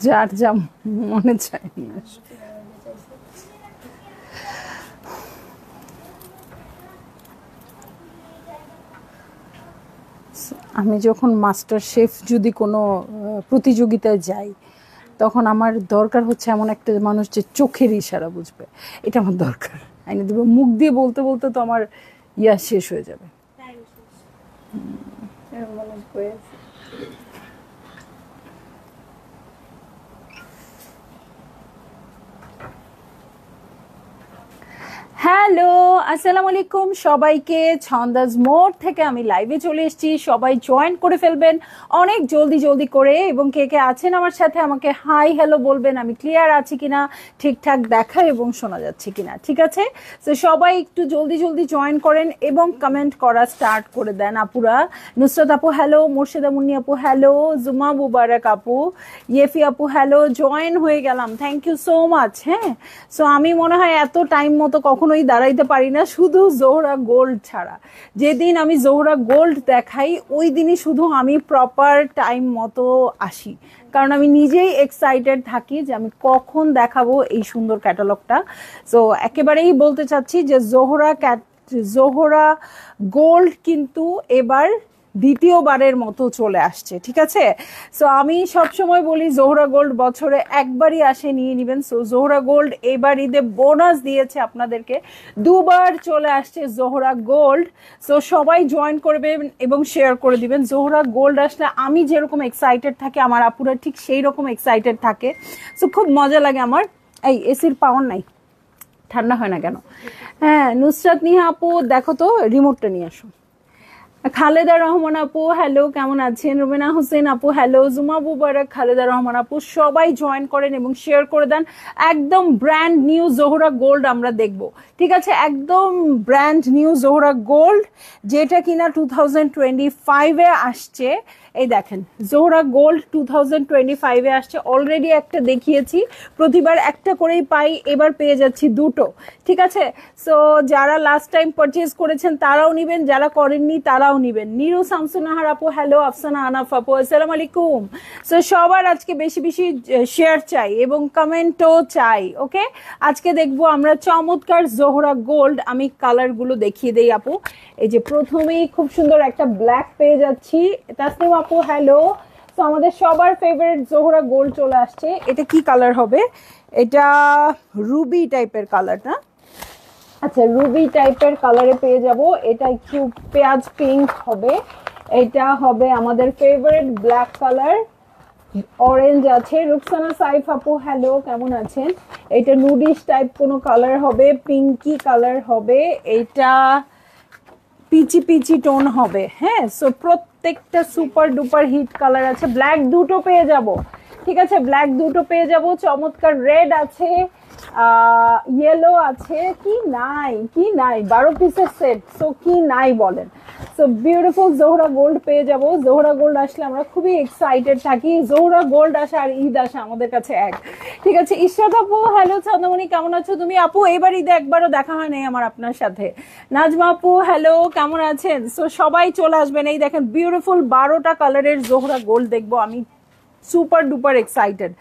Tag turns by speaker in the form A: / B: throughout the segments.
A: যার যা মনে চায়। আমি যখন মাস্টার শেফ যদি কোনো প্রতিযোগিতায় যাই, তখন আমার দরকার হচ্ছে এমন একটা মানুষ যে চোখের ইশারা বুঝবে, এটা আমার দরকার। আইনে দেবো, মুখ দিয়ে বলতে বলতে তো আমার শেষ হয়ে যাবে। হ্যালো, আসসালামু আলাইকুম সবাইকে। ছন্দাজ মোড় থেকে আমি লাইভে চলে এসেছি, সবাই জয়েন করে ফেলবেন অনেক জলদি জলদি করে। এবং কে কে আছেন আমার সাথে আমাকে হাই হ্যালো বলবেন, আমি ক্লিয়ার আছি কিনা, ঠিকঠাক দেখা এবং শোনা যাচ্ছে কিনা। ঠিক আছে, তো সবাই একটু জলদি জলদি জয়েন করেন এবং কমেন্ট করা স্টার্ট করে দেন। আপুরা, নুসরাত আপু হ্যালো, মোর্শেদা মুন্নি আপু হ্যালো, জুমা মুবারক আপু, ইয়েফি আপু হ্যালো, জয়েন হয়ে গেলাম, থ্যাংক ইউ সো মাচ। হ্যাঁ, সো আমি মনে হয় এত টাইম মতো কখনোই দাঁড়াইতে পারি না, শুধু জোহরা গোল্ড ছাড়া। যেদিন আমি জোহরা গোল্ড দেখাই ওই দিনই শুধু আমি প্রপার টাইম মতো আসি, কারণ আমি নিজেই এক্সাইটেড থাকি যে আমি কখন দেখাবো এই সুন্দর ক্যাটালগটা। সো একেবারেই বলতে চাচ্ছি যে জোহরা গোল্ড কিন্তু এবার দ্বিতীয়বারের মতো চলে আসছে। ঠিক আছে, সো আমি সবসময় বলি জোহরা গোল্ড বছরে একবারই আসে, নিয়ে নিবেন। সো জোহরা গোল্ড এবার ঈদে বোনাস দিয়েছে আপনাদেরকে, দুবার চলে আসছে জোহরা গোল্ড। সো সবাই জয়েন করবেন এবং শেয়ার করে দিবেন। জোহরা গোল্ড আসলে আমি যেরকম এক্সাইটেড থাকি, আমার আপুরা ঠিক সেই রকম এক্সাইটেড থাকে। সো খুব মজা লাগে আমার। এই এসির পাওয়ার নাই, ঠান্ডা হয় না কেন? হ্যাঁ, নুসরাত নিহা আপু দেখো তো, রিমোটটা নিয়ে আসো। খালেদা রহমান আপু হ্যালো, কেমন আছেন? রুমেনা হোসেন আপু হ্যালো, জুমা মুবারক, খালেদা রহমান আপু, সবাই জয়েন করেন এবং শেয়ার করে দেন। একদম ব্র্যান্ড নিউ জোহরা গোল্ড আমরা দেখব। ঠিক আছে, একদম ব্র্যান্ড নিউ জোহরা গোল্ড, যেটা কিনা 2025-এ আসছে। এই দেখেন, জোহরা গোল্ড 2025-এ আসছে। অলরেডি একটা দেখিয়েছি, প্রতিবার একটা করেই পাই, এবার পেয়ে যাচ্ছি দুটো। ঠিক আছে, সো যারা লাস্ট টাইম পারচেজ করেছেন তারাও নিবেন, যারা করেননি তারাও নিবেন। নিরু শামসুনাহার আপু হ্যালো, আফসানা আনাফ আপু আসসালামু আলাইকুম। সো সবার আজকে বেশি বেশি শেয়ার চাই এবং কমেন্টও চাই। ওকে, আজকে দেখবো আমরা চমৎকার জোহরা গোল্ড। আমি কালারগুলো দেখিয়ে দেই আপু। এই যে প্রথমেই খুব সুন্দর একটা ব্ল্যাক পেয়ে যাচ্ছি। তাসনিম আপু হ্যালো। তো আমাদের সবার ফেভারিট জোহরা গোল্ড চলে আসছে। এটা কি কালার হবে? এটা রুবি টাইপের কালার না? আচ্ছা, রুবি টাইপের কালারে পেয়ে যাব। এটা একটু পেঁয়াজ পিঙ্ক হবে। এটা হবে আমাদের ফেভারিট ব্ল্যাক কালার। অরেঞ্জ আছে। রুকসানা সাইফ আপু হ্যালো, কেমন আছেন? এটা নুডিশ টাইপ কোনো কালার হবে, পিঙ্কি কালার হবে, এটা পিচি পিচি টোন হবে। হ্যাঁ, সো প্রত্যেকটা সুপার ডুপার হিট কালার আছে। ব্ল্যাক দুটো পেয়ে যাব। ঠিক আছে, ব্ল্যাক দুটো পেয়ে যাব। চমৎকার রেড আছে, ইয়েলো আছে। কি নাই, কি নাই, 12 পিসের সেট। সো কি নাই বলেন? সো বিউটিফুল জোহরা গোল্ড পেয়ে যাব। জোহরা গোল্ড আসলে আমরা খুবই এক্সাইটেড থাকি। জোহরা গোল্ড আসে আর ঈদ আসে আমাদের কাছে এক। ঠিক আছে, ইশরাত আপু হ্যালো, চন্দ্রমণি কেমন আছো তুমি? আপু এবার ঈদে একবারও দেখা হয় নাই আমার আপনার সাথে। নাজমা আপু হ্যালো, কেমন আছেন? সো সবাই চলে আসবেন। এই দেখেন বিউটিফুল 12টা কালারের জোহরা গোল্ড দেখবো আমি, সুপার ডুপার এক্সাইটেড।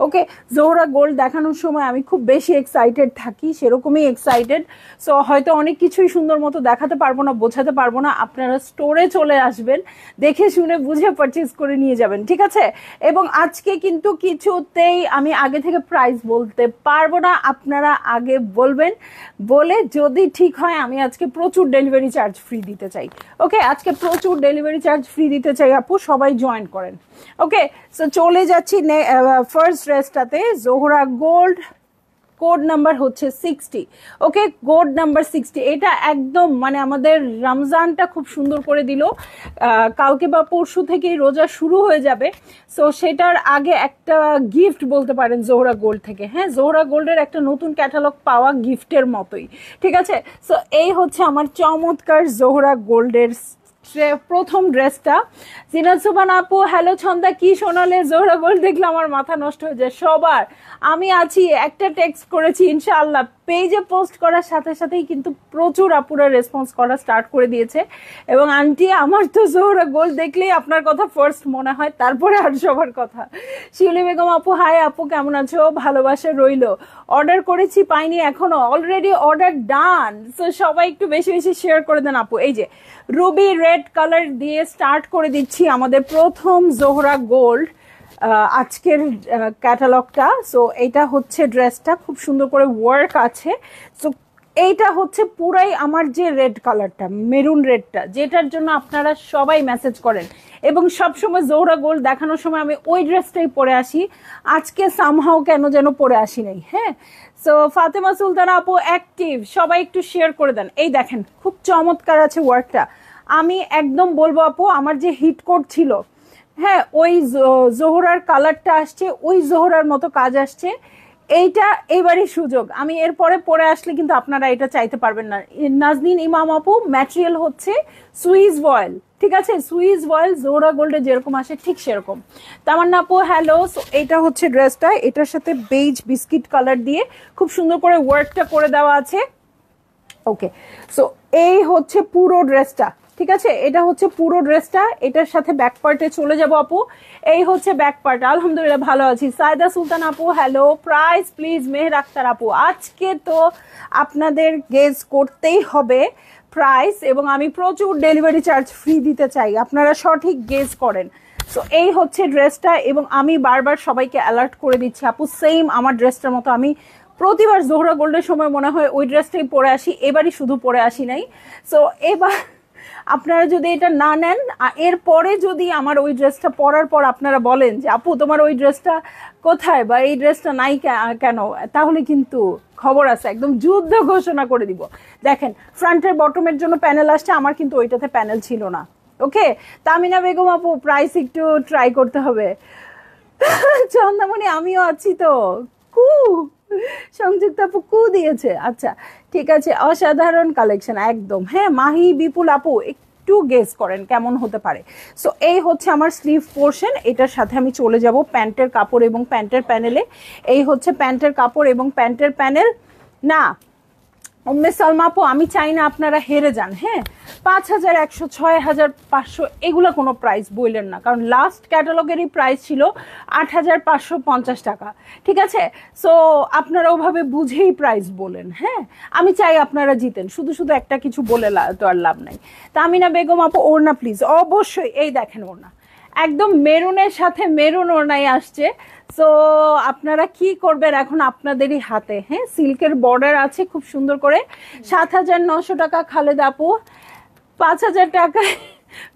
A: ওকে, জোহরা গোল্ড দেখানোর সময় আমি খুব বেশি এক্সাইটেড থাকি, সেরকমই এক্সাইটেড। সো হয়তো অনেক কিছুই সুন্দর মতো দেখাতে পারবো না, বোঝাতে পারবো না। আপনারা স্টোরে চলে আসবেন, দেখে শুনে বুঝে পারচেজ করে নিয়ে যাবেন। ঠিক আছে, এবং আজকে কিন্তু কিছুতেই আমি আগে থেকে প্রাইস বলতে পারবো না, আপনারা আগে বলবেন। বলে যদি ঠিক হয় আমি আজকে প্রচুর ডেলিভারি চার্জ ফ্রি দিতে চাই। ওকে, আজকে প্রচুর ডেলিভারি চার্জ ফ্রি দিতে চাই আপু, সবাই জয়েন করেন। ওকে, সো চলে যাচ্ছি ফার্স্ট ড্রেসটাতে। জোহরা গোল্ড, কোড নাম্বার হচ্ছে 60। Okay, code number 60। এটা একদম মানে আমাদের রমজানটা খুব সুন্দর করে দিল। কালকে বা পরশু থেকেই রোজা শুরু হয়ে যাবে। সো সেটার আগে একটা গিফট বলতে পারেন জোহরা গোল্ড থেকে। হ্যাঁ, জোহরা গোল্ডের একটা নতুন ক্যাটালগ পাওয়া গিফটের মতোই। ঠিক আছে, সো এই হচ্ছে আমার চমৎকার জোহরা গোল্ডের প্রথম ড্রেসটা। জিনাত সুবান আপু হ্যালো, ছন্দা কি শোনালে? জোহরা গোল্ড দেখলে আমার মাথা নষ্ট হয়ে যায় সবার। আমি আছি, একটা টেক্সট করেছি, ইনশাআল্লাহ পেজে পোস্ট করার সাথে সাথেই কিন্তু প্রচুর আপুরা রেসপন্স করা স্টার্ট করে দিয়েছে। এবং আন্টি আমার তো জোহরা গোল্ড দেখলেই আপনার কথা ফার্স্ট মনে হয়, তারপরে আর সবার কথা। শিউলি বেগম আপু হাই আপু, কেমন আছো? ভালোবাসা রইলো। অর্ডার করেছি পাইনি এখনো, অলরেডি অর্ডার ডান। সো সবাই একটু বেশি বেশি শেয়ার করে দেন আপু। এই যে রুবি রেড কালার দিয়ে স্টার্ট করে দিচ্ছি আমাদের প্রথম জোহরা গোল্ড আজকের ক্যাটালগটা। সো এইটা হচ্ছে ড্রেসটা, খুব সুন্দর করে ওয়ার্ক আছে। সো এইটা হচ্ছে পুরাই আমার যে রেড কালারটা, মেরুন রেডটা, যেটার জন্য আপনারা সবাই মেসেজ করেন এবং সবসময় জোহরা গোল্ড দেখানোর সময় আমি ওই ড্রেসটাই পরে আসি। আজকে সামহাও কেন যেন পরে আসি নাই। হ্যাঁ, সো ফাতেমা সুলতানা আপু অ্যাক্টিভ, সবাই একটু শেয়ার করে দেন। এই দেখেন খুব চমৎকার আছে ওয়ার্কটা। আমি একদম বলবো আপু, আমার যে হিট কোট ছিল, হ্যাঁ ওই জোহরার কালারটা আসছে, ওই জোহরার মতো কাজ আসছে। এইটা এবারই সুযোগ, আমি এরপরে পরে আসলে কিন্তু আপনারা এটা চাইতে পারবেন না। নাজনীন ইমাম আপু ম্যাটেরিয়াল হচ্ছে সুইস ভয়েল, ঠিক আছে? সুইস ভয়েল জোহরা গোল্ডে যেরকম আসে ঠিক সেরকম। তামান্না আপু হ্যালো। সো এটা হচ্ছে ড্রেসটা, এটার সাথে বেজ বিস্কিট কালার দিয়ে খুব সুন্দর করে ওয়ার্কটা করে দেওয়া আছে। ওকে, সো এই হচ্ছে পুরো ড্রেসটা, ঠিক আছে? এটা হচ্ছে পুরো ড্রেসটা। এটার সাথে ব্যাক পার্টে চলে যাব আপু। এই হচ্ছে ব্যাক পার্ট। আলহামদুলিল্লাহ ভালো আছি। সায়দা সুলতান আপু hello. Price please Meher Akter আপু। আজকে তো আপনাদের গেস করতেই হবে প্রাইস, এবং আমি প্রচুর ডেলিভারি চার্জ ফ্রি দিতে চাই, আপনারা সঠিক গেস করেন। সো এই হচ্ছে ড্রেসটা, এবং আমি বারবার সবাইকে অ্যালার্ট করে দিচ্ছি আপু, সেম আমার ড্রেসটার মতো আমি প্রতিবার জোহরা গোল্ডের সময় মনে হয় ওই ড্রেসটাই পরে আসি, এবারই শুধু পরে আসি নাই। সো এবার আপনারা যদি এটা না নেন, এরপরে যদি আমার ওই ড্রেসটা পরার পর আপনারা বলেন যে আপু তোমার ওই ড্রেসটা কোথায় বা এই ড্রেসটা নাই কেন, তাহলে কিন্তু খবর আছে, একদম যুদ্ধ ঘোষণা করে দিব। দেখেন ফ্রন্টের বটমের জন্য প্যানেল আসছে, আমার কিন্তু ওইটাতে প্যানেল ছিল না। ওকে, তামিনা বেগম আপু প্রাইস একটু ট্রাই করতে হবে। চন্দামণি আমিও আছি তো, কু সংযুক্ত আপু কু দিয়েছে। আচ্ছা ঠিক আছে, অসাধারণ কালেকশন একদম। হ্যাঁ মাহি বিপুল আপু একটু গেস করেন কেমন হতে পারে। সো এই হচ্ছে আমার স্লিভ পোর্শন, এটার সাথে আমি চলে যাব প্যান্টের কাপড় এবং প্যান্টের প্যানেলে। এই হচ্ছে প্যান্টের কাপড় এবং প্যান্টের প্যানেল। না উম্মে সালমা আপু আমি চাই না আপনারা হেরে যান। হ্যাঁ 5100, 6500 এগুলো কোনো প্রাইস বললেন না, কারণ লাস্ট ক্যাটালগেরই প্রাইস ছিল 8550 টাকা, ঠিক আছে? সো আপনারা ওভাবে বুঝেই প্রাইস বলেন। হ্যাঁ আমি চাই আপনারা জিতেন, শুধু শুধু একটা কিছু বলে তো আর লাভ নাই। তামিনা বেগম আপু ওড়না প্লিজ। অবশ্যই, এই দেখেন ওড়না একদম মেরুনের সাথে মেরুন ওড়নাই আসছে। সো আপনারা কি করবেন এখন আপনাদেরই হাতে। হ্যাঁ সিল্কের বর্ডার আছে খুব সুন্দর করে। 7900 টাকা খালেদ আপু। 5000 টাকায়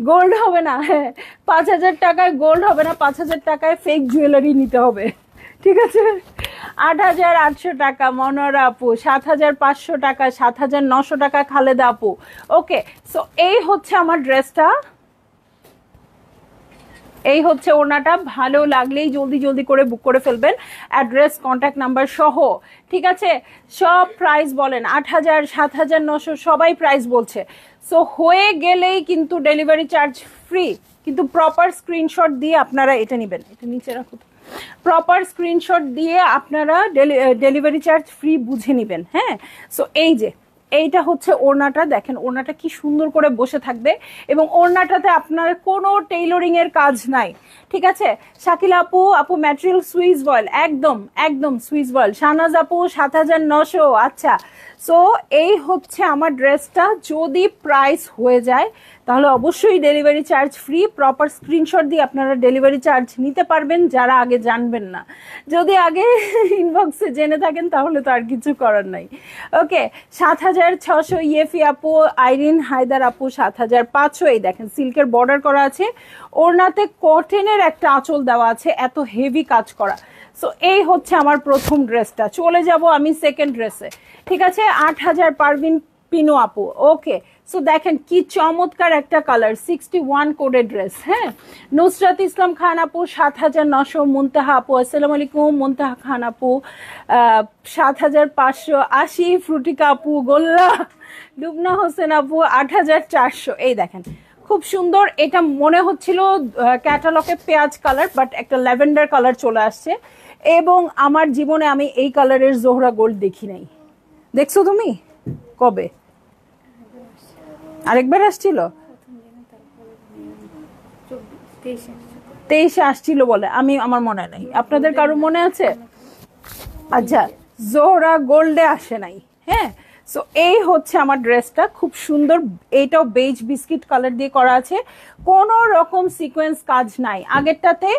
A: গোল্ড হবে না। হ্যাঁ 5000 টাকায় গোল্ড হবে না, 5000 টাকায় ফেক জুয়েলারি নিতে হবে, ঠিক আছে? 8800 টাকা মনোরা আপু। 7500 টাকা, 7900 টাকা খালেদা আপু। ওকে, সো এই হচ্ছে আমার ড্রেসটা, এই হচ্ছে ওড়নাটা। ভালো লাগলেই জলদি জলদি করে বুক করে ফেলবেন, অ্যাড্রেস কন্ট্যাক্ট নাম্বার সহ, ঠিক আছে? সব প্রাইস বলেন, 8000, 7900 সবাই প্রাইস বলছে। সো হয়ে গেলেই কিন্তু ডেলিভারি চার্জ ফ্রি, কিন্তু প্রপার স্ক্রিনশট দিয়ে আপনারা এটা নেবেন। এটা নিচে রাখো, প্রপার স্ক্রিনশট দিয়ে আপনারা ডেলিভারি চার্জ ফ্রি বুঝে নেবেন। হ্যাঁ সো এই যে এইটা হচ্ছে ওড়নাটা, দেখেন ওড়নাটা কি সুন্দর করে বসে থাকবে, এবং ওড়নাটাতে আপনার কোনো টেইলরিং এর কাজ নাই, ঠিক আছে? শাকিলা আপু আপু ম্যাটেরিয়াল সুইস ভয়েল, একদম একদম সুইস ভয়েল। শাহনাজ আপু 7900। আচ্ছা সো এই হচ্ছে আমার ড্রেসটা। যদি প্রাইস হয়ে যায় তাহলে অবশ্যই delivery charge free, proper screenshot দিয়ে আপনারা ডেলিভারি চার্জ নিতে পারবেন যারা আগে জানবেন না। যদি আগে ইনবক্সে জেনে থাকেন তাহলে তো আর কিছু করার নাই। ওকে 7600 ইয়েফি আপু, আইরিন হায়দার আপু 7500। এই দেখেন সিল্কের বর্ডার করা আছে, ওড়নাতে কটনের একটা আঁচল দেওয়া আছে, এত হেভি কাজ করা। সো এই হচ্ছে আমার প্রথম ড্রেসটা। চলে যাব আমি সেকেন্ড ড্রেসে, ঠিক আছে? 8000 পারভিন পিনু আপু। ওকে সো দেখেন কি চমৎকার একটা কালার, 61 কোডের ড্রেস। হ্যাঁ নুসরাত ইসলাম খান আপু 7900। মুনতাহা আপু আসসালামু আলাইকুম। মুনতাহা খান আপু 7580। ফ্রুটিকা আপু গোল্লা। লুবনা হোসেন আপু 8400। এই দেখেন খুব সুন্দর, এটা মনে হচ্ছিল ক্যাটালগে পেঁয়াজ কালার, বাট একটা ল্যাভেন্ডার কালার চলে আসছে, এবং আমার জীবনে আমি এই কালারের জোহরা গোল্ড দেখি নাই। দেখছো তুমি কবে? আরেকবার আসছিল, 23-এ আসছিল বলে, আমার মনে নাই। আপনাদের কারো মনে আছে? আচ্ছা, জোহরা গোল্ডে আসে নাই। হ্যাঁ, সো এই হচ্ছে আমার ড্রেসটা, খুব সুন্দর। এইটাও বেজ বিস্কিট কালার দিয়ে করা আছে, কোনো রকম সিকোয়েন্স কাজ নাই। আগেরটাতে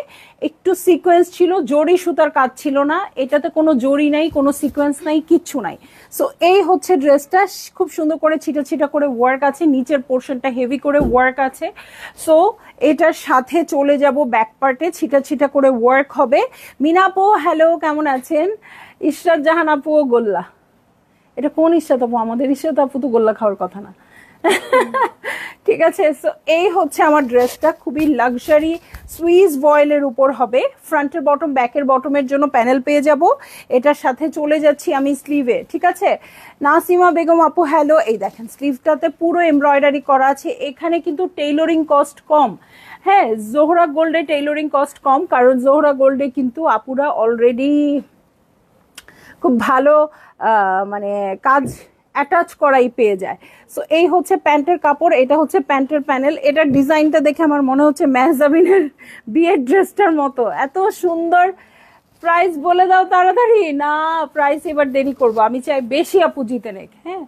A: একটু সিকোয়েন্স ছিল, জরি সুতার কাজ ছিল না। এটাতে কোনো জরি নাই, কোনো সিকোয়েন্স নাই, কিচ্ছু নাই। সো এই হচ্ছে ড্রেসটা, খুব সুন্দর করে ছিটা ছিটা করে ওয়ার্ক আছে, নিচের পোর্শনটা হেভি করে ওয়ার্ক আছে। সো এটার সাথে চলে যাব ব্যাক পার্টে, ছিটা ছিটা করে ওয়ার্ক হবে। মিনাপো হ্যালো, কেমন আছেন? ইশরাত জাহান আপুও গোল্লা। এটা কোন ইশরাত আপু? আমাদের ইশরাত আপু তো গোল্লা খাওয়ার কথা না। ঠিক আছে, সো এই হচ্ছে আমার ড্রেসটা, খুবই লাক্সারি সুইস ভয়েলের উপর হবে। ফ্রন্টের বটম, ব্যাকের বটমের জন্য প্যানেল পেয়ে যাব। এটার সাথে চলে যাচ্ছি আমি স্লিভে। ঠিক আছে, নাসিমা বেগম আপু হ্যালো। এই দেখেন স্লিভটাতে পুরো এমব্রয়ডারি করা আছে। এখানে কিন্তু টেইলরিং কস্ট কম। হ্যাঁ, জোহরা গোল্ডে টেইলরিং কস্ট কম, কারণ জোহরা গোল্ডে কিন্তু আপুরা অলরেডি খুব ভালো মানে কাজ অ্যাটাচ করাই পেয়ে যায়। সো এই হচ্ছে প্যান্টের কাপড়, এটা হচ্ছে প্যান্টের প্যানেল। এটার ডিজাইনটা দেখে আমার মনে হচ্ছে মেহজাবিনের বিয়ের ড্রেসটার মতো, এত সুন্দর। প্রাইস বলে দাও তাড়াতাড়ি। না, প্রাইস এবার দেরি করবো, আমি চাই বেশি আপু জিতে নেক। হ্যাঁ,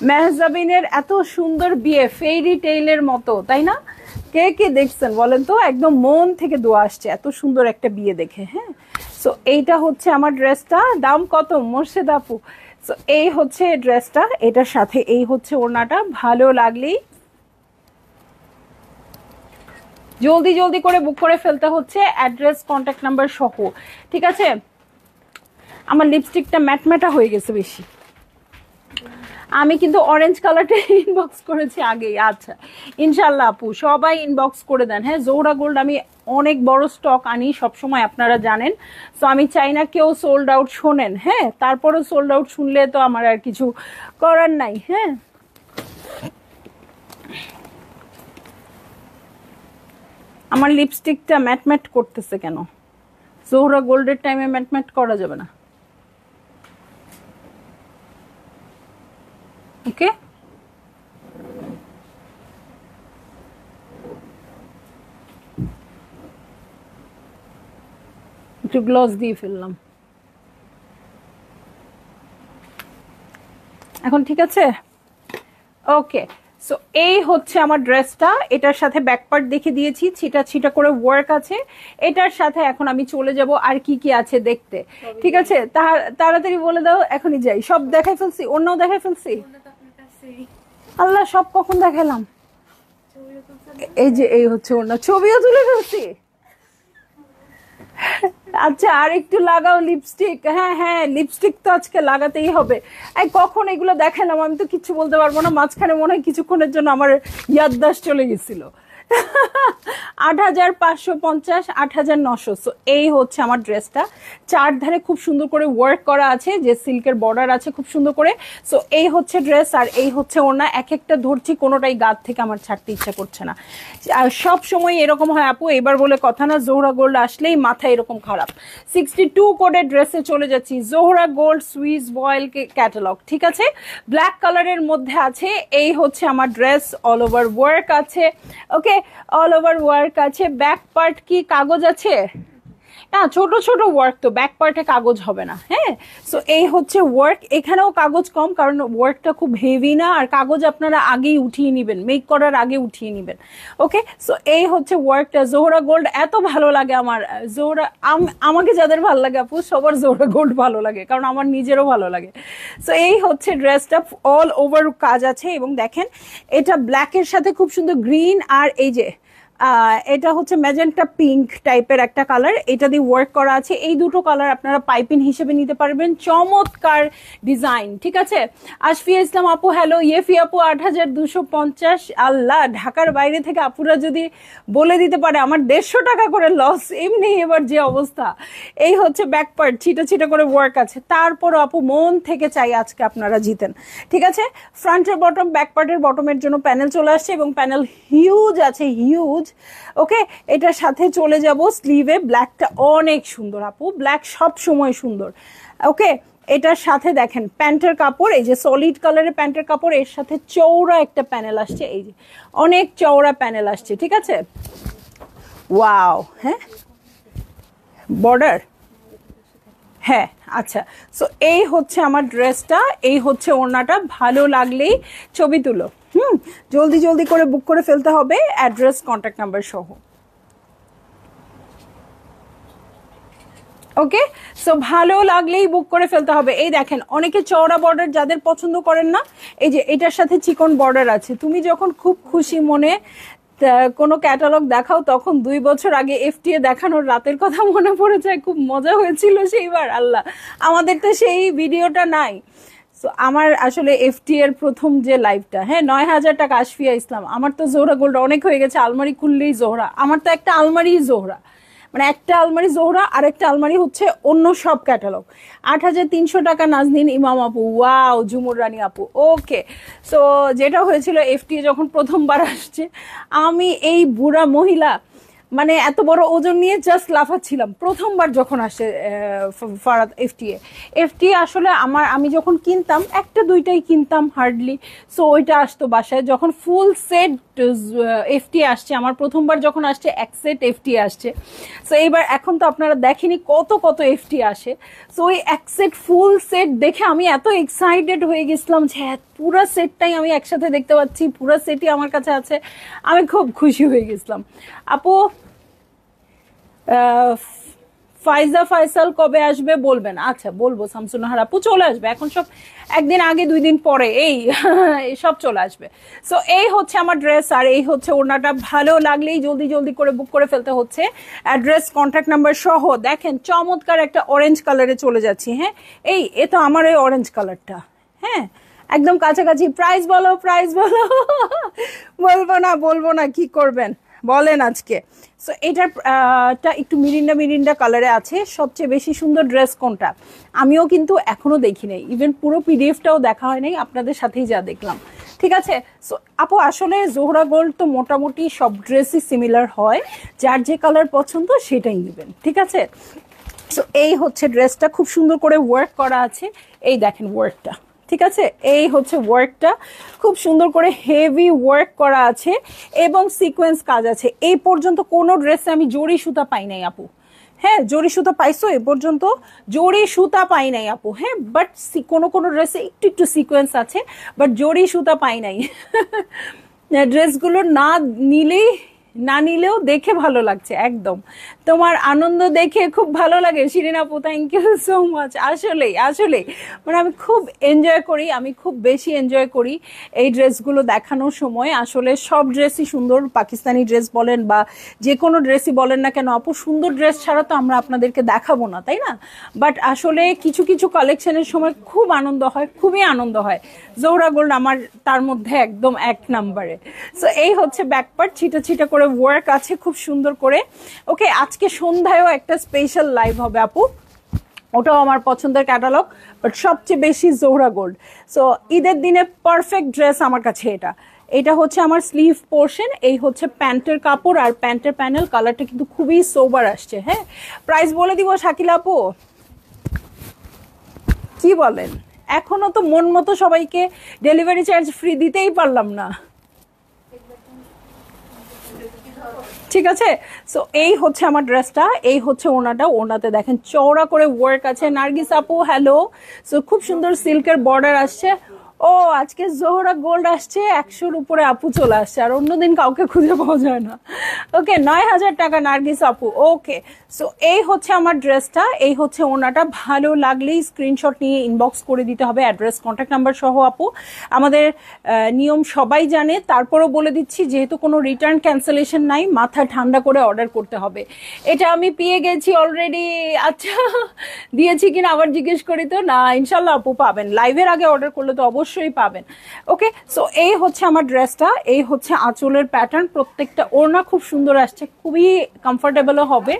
A: মেহজাবিনের এত সুন্দর বিয়ে, ফেরি টেইলের মতো, তাই না? কে কে দেখছেন বলেন তো? একদম মন থেকে দোয়া আসছে এত সুন্দর একটা বিয়ে দেখে। হ্যাঁ, সো এইটা হচ্ছে আমার ড্রেসটা। দাম কত মোর্শেদ আপু? সো এই হচ্ছে ড্রেসটা, এটার সাথে এই হচ্ছে ওড়নাটা। ভালো লাগলেই জলদি জলদি করে বুক করে ফেলতে হচ্ছে, অ্যাড্রেস কন্ট্যাক্ট নাম্বার সহ। ঠিক আছে, আমার লিপস্টিকটা ম্যাটম্যাটা হয়ে গেছে বেশি। আমি কিন্তু অরেঞ্জ কালারটা ইনবক্স করেছি আগেই। আচ্ছা, ইনশাল্লাহ আপু সবাই ইনবক্স করে দেন। হ্যাঁ, জোহরা গোল্ড আমি অনেক বড় স্টক আনি সবসময়, আপনারা জানেন। সো আমি চাই না কেউ সোল্ড আউট শোনেন। হ্যাঁ, তারপরেও সোল্ড আউট শুনলে তো আমার আর কিছু করার নাই। হ্যাঁ, আমার লিপস্টিকটা ম্যাট ম্যাট করতেছে কেন? জোহরা গোল্ডের টাইমে ম্যাট ম্যাট করা যাবে না। ওকে, একটু গ্লস দিয়ে ফেললাম। এখন ঠিক আছে? ওকে, সো এই হচ্ছে আমার ড্রেসটা। এটার সাথে ব্যাক পার্ট দেখে দিয়েছি, ছিটা ছিটা করে ওয়ার্ক আছে। এটার সাথে এখন আমি চলে যাব আর কি কি আছে দেখতে। ঠিক আছে, তাড়াতাড়ি বলে দাও, এখনই যাই। সব দেখাই ফেলছি, অন্যও দেখাই ফেলছি। আল্লাহ, সব কখন দেখালাম? এই যে এই হচ্ছে অন্য, ছবিও তুলে ফেলছি। আচ্ছা, আর একটু লাগাও লিপস্টিক। হ্যাঁ হ্যাঁ, লিপস্টিক তো আজকে লাগাতেই হবে। এই কখন এগুলো দেখালাম আমি তো কিচ্ছু বলতে পারবো না। মাঝখানে মনে হয় কিছুক্ষণের জন্য আমার ইয়াদদাস্ত চলে গেছিল। ৮৫৫০, ৮৯০০। সো এই হচ্ছে আমার ড্রেসটা, চারধারে খুব সুন্দর করে ওয়ার্ক করা আছে, যে সিল্কের বর্ডার আছে খুব সুন্দর করে। সো এই হচ্ছে ড্রেস, আর এই হচ্ছে ওড়না। এক একটা ধরছি, কোনোটাই গাত থেকে আমার ছাড়তে ইচ্ছা করছে না। আর সব সময় এরকম হয় আপু, এবার বলে কথা না, জোহরা গোল্ড আসলেই মাথা এরকম খারাপ। 62 কোডের ড্রেসে চলে যাচ্ছি, Zohra gold Swiss boil catalogue. ঠিক আছে, ব্ল্যাক কালারের মধ্যে আছে। এই হচ্ছে আমার ড্রেস, অল ওভার ওয়ার্ক আছে। ওকে, অল ওভার ওয়ার্ক আছে। ব্যাক পার্ট কি কাগজ আছে? না, ছোট ছোট ওয়ার্ক, তো ব্যাক পার্টে কাগজ হবে না। হ্যাঁ, সো এই হচ্ছে ওয়ার্ক। এখানেও কাগজ কম, কারণ ওয়ার্কটা খুব হেভি না, আর কাগজ আপনারা আগেই উঠিয়ে নেবেন, মেক করার আগে উঠিয়ে নেবেন। ওকে, সো এই হচ্ছে ওয়ার্কটা। জোহরা গোল্ড এত ভালো লাগে আমার। জোহরা আমাকে যাদের ভালো লাগে আপু, সবার জোহরা গোল্ড ভালো লাগে, কারণ আমার নিজেরও ভালো লাগে। সো এই হচ্ছে ড্রেসটা, অল ওভার কাজ আছে। এবং দেখেন, এটা ব্ল্যাকের সাথে খুব সুন্দর গ্রিন, আর এই যে এটা হচ্ছে ম্যাজেন্টা পিঙ্ক টাইপের একটা কালার, এটা দিয়ে ওয়ার্ক করা আছে। এই দুটো কালার আপনারা পাইপিং হিসেবে নিতে পারবেন। চমৎকার ডিজাইন। ঠিক আছে, আশফিয়া ইসলাম আপু হ্যালো। ইয়েফি আপু ৮২৫০। আল্লাহ, ঢাকার বাইরে থেকে আপুরা যদি বলে দিতে পারে, আমার ১৫০ টাকা করে লস। এমনি এবার যে অবস্থা। এই হচ্ছে ব্যাক পার্ট, ছিটা ছিটা করে ওয়ার্ক আছে। তারপরও আপু মন থেকে চাই আজকে আপনারা জিতেন। ঠিক আছে, ফ্রন্টের বটম, ব্যাক পার্টের বটমের জন্য প্যানেল চলে আসছে, এবং প্যানেল হিউজ আছে, হিউজ। ওকে, এটার সাথে চলে যাব স্লিভে। ব্ল্যাকটা অনেক সুন্দর আপু, ব্ল্যাক সব সময় সুন্দর। ওকে, এটার সাথে দেখেন প্যান্টের কাপড়, এই যে সলিড কালারের প্যান্টের কাপড়, এর সাথে চওড়া একটা প্যানেল আসছে, এই যে অনেক চওড়া প্যানেল আসছে, ঠিক আছে। ওয়াও, হ্যাঁ বর্ডার, হ্যাঁ আচ্ছা। সো এই হচ্ছে আমার ড্রেসটা, এই হচ্ছে ওড়নাটা। ভালো লাগলেই ছবি তুলো, জলদি জলদি করে বুক করে ফেলতে হবে, অ্যাড্রেস কন্ট্যাক্ট নাম্বার সহ। ওকে, সো ভালো লাগলেই বুক করে ফেলতে হবে। এই দেখেন, অনেকে চওড়া বর্ডার যাদের পছন্দ করেন না, এই যে এটার সাথে চিকন বর্ডার আছে। তুমি যখন খুব খুশি মনে কোনো ক্যাটালগ দেখাও, তখন 2 বছর আগে এফটিএ দেখানোর রাতের কথা মনে পড়ে যায়, খুব মজা হয়েছিল সেইবার। আল্লাহ, আমাদের তো সেই ভিডিওটা নাই। সো আমার আসলে এফটি এর প্রথম যে লাইভটা, হ্যাঁ 9,000 টাকা আশফিয়া ইসলাম। আমার তো জোহরা গোল্ড অনেক হয়ে গেছে, আলমারি খুললেই জোহরা। আমার তো একটা আলমারি জোহরা, মানে একটা আলমারি জোহরা আর একটা আলমারি হচ্ছে অন্য সব ক্যাটালগ। 8,300 টাকা নাজনীন ইমাম আপু, ওয়াও ঝুমুর রানী আপু। ওকে, সো যেটা হয়েছিল এফটি যখন প্রথমবার আসছে, আমি এই বুড়া মহিলা মানে এত বড় ওজন নিয়ে জাস্ট লাফাচ্ছিলাম প্রথমবার যখন আসে ফারাদ এফটিএ। এফটিএ আসলে আমি যখন কিনতাম একটা দুইটাই কিনতাম হার্ডলি, সো ওইটা আসতো বাসায়। যখন ফুল সেট এফটিএ আসছে, আমার প্রথমবার যখন আসছে এক সেট এফটিএ আসছে। সো এইবার এখন তো আপনারা দেখেনি কত কত এফটিএ আসে। সো ওই এক সেট ফুল সেট দেখে আমি এত এক্সাইটেড হয়ে গেছিলাম যে পুরো সেটটাই আমি একসাথে দেখতে পাচ্ছি, পুরো সেটই আমার কাছে আছে। আমি খুব খুশি হয়ে গেছিলাম। আপু ফাইজা ফয়সাল কবে আসবে বলবেন? আচ্ছা বলবো, শামসুন্নাহার আপু চলে আসবে, এখন সব একদিন আগে 2 দিন পরে এই সব চলে আসবে। সো এই হচ্ছে আমার ড্রেস, আর এই হচ্ছে ওড়নাটা। ভালো লাগলেই জলদি জলদি করে বুক করে ফেলতে হচ্ছে, অ্যাড্রেস কন্ট্যাক্ট নাম্বার সহ। দেখেন চমৎকার একটা অরেঞ্জ কালারে চলে যাচ্ছি, হ্যাঁ এ তো আমার এই অরেঞ্জ কালারটা, হ্যাঁ একদম কাছাকাছি। প্রাইস বলো, প্রাইস বলো। বলবো না, কি করবেন বলেন আজকে। সো এটার একটু মিরিন্ডা মিরিন্ডা কালারে আছে। সবচেয়ে বেশি সুন্দর ড্রেস কোনটা আমিও কিন্তু এখনো দেখি নাই, ইভেন পুরো পিডিএফটাও দেখা হয় নাই, আপনাদের সাথেই যা দেখলাম, ঠিক আছে। সো আপু আসলে জোহরা গোল্ড তো মোটামুটি সব ড্রেসই সিমিলার হয়, যার যে কালার পছন্দ সেটাই নেবেন, ঠিক আছে। সো এই হচ্ছে ড্রেসটা, খুব সুন্দর করে ওয়ার্ক করা আছে, এই দেখেন ওয়ার্কটা, ঠিক আছে। এই হচ্ছে ওয়ার্কটা, খুব সুন্দর করে হেভি ওয়ার্ক করা আছে এবং সিকোয়েন্স কাজ আছে। এই পর্যন্ত কোনো ড্রেসে আমি জরি সুতা পাই নাই আপু, হ্যাঁ জরি সুতা পাইছো এ পর্যন্ত? জরি সুতা পাই নাই আপু, হ্যাঁ বাট কোনো কোনো ড্রেসে একটু একটু সিকোয়েন্স আছে, বাট জরি সুতা পাই নাই। ড্রেসগুলো না নিলেও দেখে ভালো লাগছে একদম। তোমার আনন্দ দেখে খুব ভালো লাগে শিরিন আপু, থ্যাংক ইউ সো মাচ। আসলে মানে আমি খুব এনজয় করি, আমি খুব বেশি এনজয় করি এই ড্রেসগুলো দেখানোর সময়। আসলে সব ড্রেসই সুন্দর, পাকিস্তানি ড্রেস বলেন বা যে কোনো ড্রেসই বলেন না কেন আপু, সুন্দর ড্রেস ছাড়া তো আমরা আপনাদেরকে দেখাবো না, তাই না? বাট আসলে কিছু কিছু কালেকশনের সময় খুব আনন্দ হয়, খুবই আনন্দ হয়। জোহরা গোল্ড আমার তার মধ্যে একদম 1 নম্বরে। সো এই হচ্ছে ব্যাকপার্ট, ছিটা ছিটা করে ওয়ার্ক আছে খুব সুন্দর করে। ওকে, আজকে সন্ধ্যায়ও একটা স্পেশাল লাইভ হবে আপু, ওটাও আমার পছন্দের ক্যাটালগ, বাট সবচেয়ে বেশি জোহরা গোল্ড। সো ঈদের দিনে পারফেক্ট ড্রেস আমার কাছে এটা হচ্ছে আমার স্লিভ পোর্শন, এই হচ্ছে প্যান্টের কাপড় আর প্যান্টের প্যানেল। কালারটা কিন্তু খুবই সোবার আসছে। হ্যাঁ, প্রাইস বলে দিব শাকিল আপু, কি বলেন? এখনো তো মন মতো সবাইকে ডেলিভারি চার্জ ফ্রি দিতেই পারলাম না, ঠিক আছে। সো এই হচ্ছে আমার ড্রেসটা, এই হচ্ছে ওনাতে দেখেন চওড়া করে ওয়ার্ক আছে। নার্গিস আপু হ্যালো। সো খুব সুন্দর সিল্কের বর্ডার আসছে। ও আজকে জোহরা গোল্ড আসছে, 100-র উপরে আপু চলে আসছে, আর অন্যদিন কাউকে খুঁজে পাওয়া যায় না। ওকে, 9,000 টাকা নার্গিস আপু। ওকে, সো এই হচ্ছে আমার ড্রেসটা, এই হচ্ছে ওনাটা। ভালো লাগলেই স্ক্রিনশট নিয়ে ইনবক্স করে দিতে হবে, অ্যাড্রেস কন্ট্যাক্ট নাম্বার সহ আপু। আমাদের নিয়ম সবাই জানে, তারপরও বলে দিচ্ছি, যেহেতু কোনো রিটার্ন ক্যান্সেলেশন নাই, মাথা ঠান্ডা করে অর্ডার করতে হবে। এটা আমি পেয়ে গেছি অলরেডি। আচ্ছা, দিয়েছি কিনা আবার জিজ্ঞেস করি তো? না, ইনশাল্লাহ আপু পাবেন, লাইভের আগে অর্ডার করলে তো অবশ্যই পাবেন। ওকে, সো এই হচ্ছে আমার ড্রেসটা, এই হচ্ছে আঁচলের প্যাটার্ন, প্রত্যেকটা ওড়না খুব সুন্দর আসছে, খুবই কমফোর্টেবলও হবে।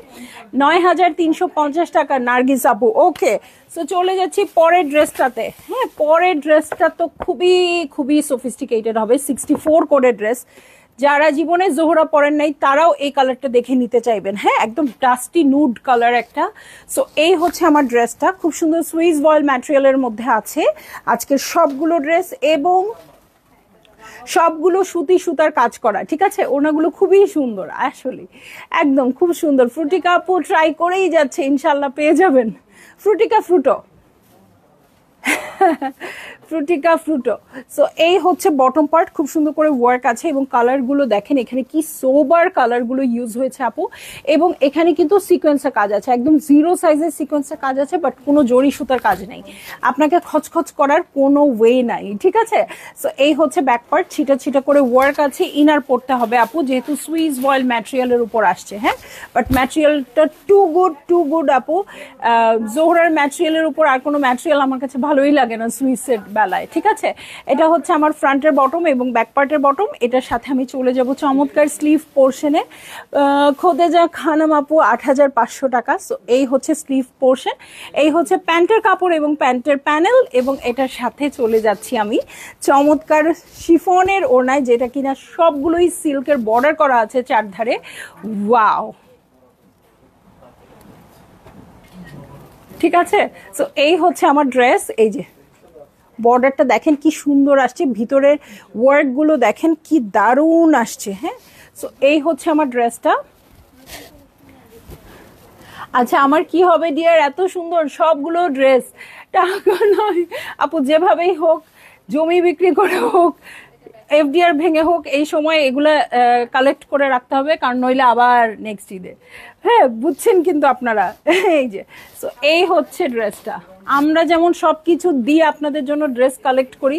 A: 9,350 টাকা নার্গিস আপু। ওকে, সো চলে যাচ্ছি পরের ড্রেসটাতে। হ্যাঁ, পরের ড্রেসটা তো খুবই খুবই সফিস্টিকেটেড হবে, 64 কোডের ড্রেস। যারা জীবনে জোহরা পরেন নাই তারাও এই কালারটা দেখে নিতে চাইবেন। হ্যাঁ, একদম ডাস্টি নুড কালার একটা। সো এই হচ্ছে আমার ড্রেসটা, খুব সুন্দর সুইস ভয়েল ম্যাটেরিয়ালের মধ্যে আছে আজকের সবগুলো ড্রেস, এবং সবগুলো সুতি সুতার কাজ করা। ঠিক আছে, ওনাগুলো খুবই সুন্দর আসলে, একদম খুব সুন্দর। ফ্রুটিকা আপু ট্রাই করেই যাচ্ছে, ইনশাল্লাহ পেয়ে যাবেন। Frutika Frooto Frutika Frooto. So এই হচ্ছে বটম পার্ট, খুব সুন্দর করে ওয়ার্ক আছে, এবং কালারগুলো দেখেন এখানে কি সোবার কালারগুলো ইউজ হয়েছে আপু। এবং এখানে কিন্তু সিকোয়েন্সের কাজ আছে, একদম জিরো সাইজের সিকোয়েন্সের কাজ আছে, বাট কোনো জরি সুতার কাজ নেই, আপনাকে খচখচ করার কোনো ওয়ে নাই। ঠিক আছে, সো এই হচ্ছে ব্যাক পার্ট, ছিটা ছিটা করে ওয়ার্ক আছে। ইনার পড়তে হবে আপু, যেহেতু সুইস ভয়েল ম্যাটেরিয়ালের উপর আসছে। হ্যাঁ, বাট ম্যাটেরিয়ালটা টু গুড আপু। জোহরার ম্যাটেরিয়ালের উপর আর কোনো ম্যাটেরিয়াল আমার কাছে ভালোই লাগে না সুইসের বেলায়। ঠিক আছে, এটা হচ্ছে আমার ফ্রন্টের বটম এবং ব্যাক পার্টের বটম। এটার সাথে আমি চলে যাব চমৎকার স্লিভ পোর্শনে। খোদেজা খানম আপু ৮৫০০ টাকা। সো এই হচ্ছে স্লিভ পোর্শন, এই হচ্ছে প্যান্টের কাপড় এবং প্যান্টের প্যানেল, এবং এটার সাথে চলে যাচ্ছি আমি চমৎকার শিফনের ওড়নায়, যেটা কিনা সবগুলোই সিল্কের বর্ডার করা আছে চারধারে। ওয়াও, ঠিক আছে। সো এই হচ্ছে আমার ড্রেস, এই যে বর্ডারটা দেখেন কি সুন্দর আসছে, ভিতরের ওয়ার্কগুলো দেখেন কি দারুণ আসছে। হ্যাঁ, সো এই হচ্ছে আমার ড্রেসটা। আচ্ছা, আমার কি হবে ডিয়ার, এত সুন্দর সবগুলো ড্রেস, টাকা নয় আপু, যেভাবেই হোক, জমি বিক্রি করে হোক, এফডিআর ভেঙে হোক, এই সময় এগুলা কালেক্ট করে রাখতে হবে, কারণ নইলে আবার নেক্সট ঈদে। হ্যাঁ, বুঝছেন কিন্তু আপনারা। এই যে, সো এই হচ্ছে ড্রেসটা। আমরা যেমন সব কিছু দিয়ে আপনাদের জন্য ড্রেস কালেক্ট করি,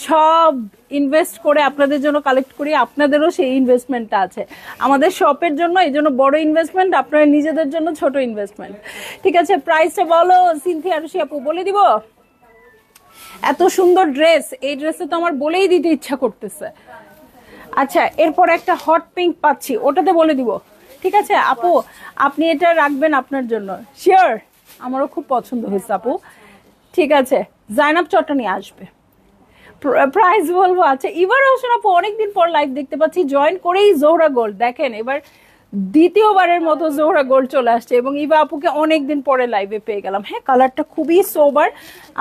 A: সব ইনভেস্ট করে আপনাদের জন্য কালেক্ট করি, আপনাদেরও সেই ইনভেস্টমেন্টটা আছে আমাদের শপের জন্য, এই জন্য বড় ইনভেস্টমেন্ট, আপনারা নিজেদের জন্য ছোট ইনভেস্টমেন্ট। ঠিক আছে, প্রাইসটা বলো সিনথিয়া আরুষি আপু, বলে দিব। এত সুন্দর ড্রেস, এই ড্রেসে তো আমার বলেই দিতে ইচ্ছা করতেছে। আচ্ছা, এরপর একটা হট পিঙ্ক পাচ্ছি, ওটাতে বলে দিব। ঠিক আছে আপু, আপনি এটা রাখবেন আপনার জন্য, শিওর। আমারও খুব পছন্দ হয়েছে আপু। ঠিক আছে, জাইনাব চট্টা নিয়ে আসবে। প্রাইস বলবো। আচ্ছা, এবার হোসেন আপু অনেকদিন পর লাইভ দেখতে পাচ্ছি, জয়েন করেই জোহরা গোল্ড, দেখেন এবার দ্বিতীয়বারের মতো জোহরা গোল্ড চলে আসছে, এবং ইভা আপুকে অনেকদিন পরে লাইভে পেয়ে গেলাম। হ্যাঁ, কালারটা খুবই সোবার,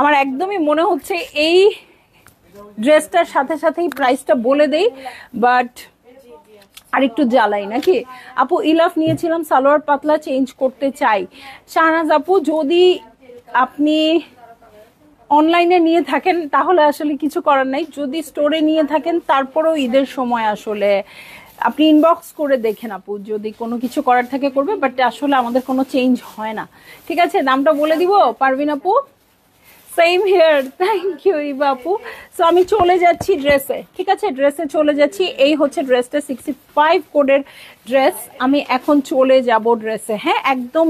A: আমার একদমই মনে হচ্ছে এই ড্রেসটার সাথে সাথেই প্রাইসটা বলে দেই, বাট আর একটু জ্বালাই নাকি আপু। ইলাফ নিয়েছিলাম, সালোয়ার পাতলা চেঞ্জ করতে চাই। শাহনাজ আপু, যদি আপনি অনলাইনে নিয়ে থাকেন তাহলে আসলে কিছু করার নাই, যদি স্টোরে নিয়ে থাকেন তারপরেও ঈদের সময় আসলে আপনি ইনবক্স করে দেখেন আপু, যদি কোনো কিছু করার থাকে করবে, বাট আসলে আমাদের কোনো চেঞ্জ হয় না। ঠিক আছে, দামটা বলে দিব পারভিন আপু। Same here, thank you Eva আপু। সো আমি চলে যাচ্ছি ড্রেসে। ঠিক আছে, ড্রেসে চলে যাচ্ছি। এই হচ্ছে ড্রেসটা, 65 কোডের ড্রেস। আমি এখন চলে যাব ড্রেসে। হ্যাঁ, একদম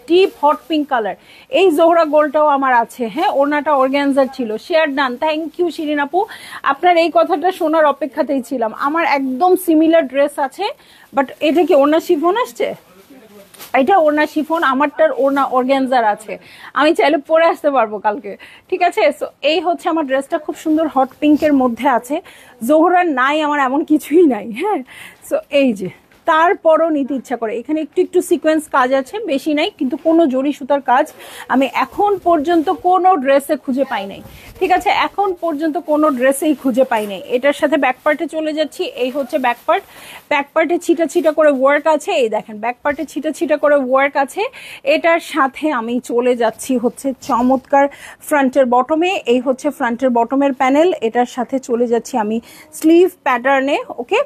A: ডিপ হট পিঙ্ক কালার। এই জোহরা গোলটাও আমার আছে। হ্যাঁ, ওনাটা অর্গানজার ছিল। Share done, thank you Shirin আপু, আপনার এই কথাটা শোনার অপেক্ষাতেই ছিলাম। আমার একদম সিমিলার ড্রেস আছে, বাট এটা কি ওনা শিফন আসছে? এটা ওনা শিফন, আমারটার ওনা অর্গানজার আছে, আমি চাইলে পরে আসতে পারবো কালকে। ঠিক আছে, সো এই হচ্ছে আমার ড্রেসটা, খুব সুন্দর হট পিঙ্কের মধ্যে আছে। জোহরার নাই আমার এমন কিছুই নাই। হ্যাঁ, সো এই যে, তারপরও নিতে ইচ্ছা করে। এখানে একটু একটু সিকোয়েন্স কাজ আছে, বেশি নাই, কিন্তু কোনো জরি সুতার কাজ আমি এখন পর্যন্ত কোনো ড্রেসে খুঁজে পাই নাই। ঠিক আছে, এখন পর্যন্ত কোনো ড্রেসেই খুঁজে পাই নাই। এটার সাথে ব্যাক পার্টে চলে যাচ্ছি। এই হচ্ছে ব্যাক পার্ট, ব্যাক পার্টে ছিটা ছিটা করে ওয়ার্ক আছে। এই দেখেন, ব্যাক পার্টে ছিটা ছিটা করে ওয়ার্ক আছে। এটার সাথে আমি চলে যাচ্ছি হচ্ছে চমৎকার ফ্রন্টের বটমে। এই হচ্ছে ফ্রন্টের বটমের প্যানেল। এটার সাথে চলে যাচ্ছি আমি স্লিভ প্যাটার্নে। ওকে,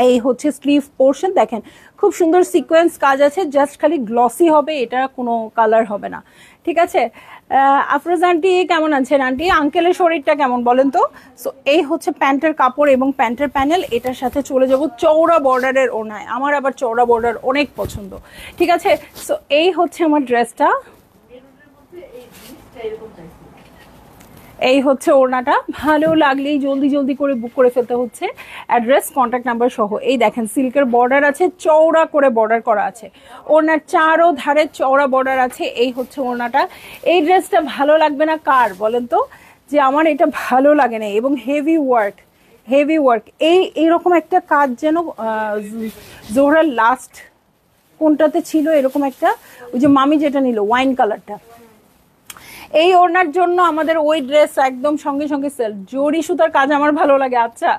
A: এই হচ্ছে স্লিভ পোর্শন, দেখেন খুব সুন্দর সিকোয়েন্স কাজ আছে, জাস্ট খালি গ্লসি হবে, এটা কোনো কালার হবে না। ঠিক আছে, আফরোজ আন্টি কেমন আছেন আন্টি? আঙ্কেলের শরীরটা কেমন বলেন তো? সো এই হচ্ছে প্যান্টের কাপড় এবং প্যান্টের প্যানেল। এটার সাথে চলে যাব চওড়া বর্ডারের ওড়নায়, আমার আবার চওড়া বর্ডার অনেক পছন্দ। ঠিক আছে, সো এই হচ্ছে আমার ড্রেসটা, এই হচ্ছে ওড়নাটা। ভালো লাগলেই জলদি জলদি করে বুক করে ফেলতে হচ্ছে, অ্যাড্রেস কন্ট্যাক্ট নাম্বার সহ। এই দেখেন, সিল্কের বর্ডার আছে, চওড়া করে বর্ডার করা আছে, ওড়নার চারো ধারে চওড়া বর্ডার আছে। এই হচ্ছে ওড়নাটা। এই ড্রেসটা ভালো লাগবে না কার বলেন তো, যে আমার এটা ভালো লাগে না, এবং হেভি ওয়ার্ক, হেভি ওয়ার্ক। এইরকম একটা কাজ যেন জোহরার লাস্ট কোনটাতে ছিল এরকম একটা, ওই যে মামি যেটা নিল ওয়াইন কালারটা, এই ওড়নার জন্য আমাদের ওই ড্রেস একদম সঙ্গে সঙ্গে সেল। জরি সুতার কাজ আমার ভালো লাগে, আচ্ছা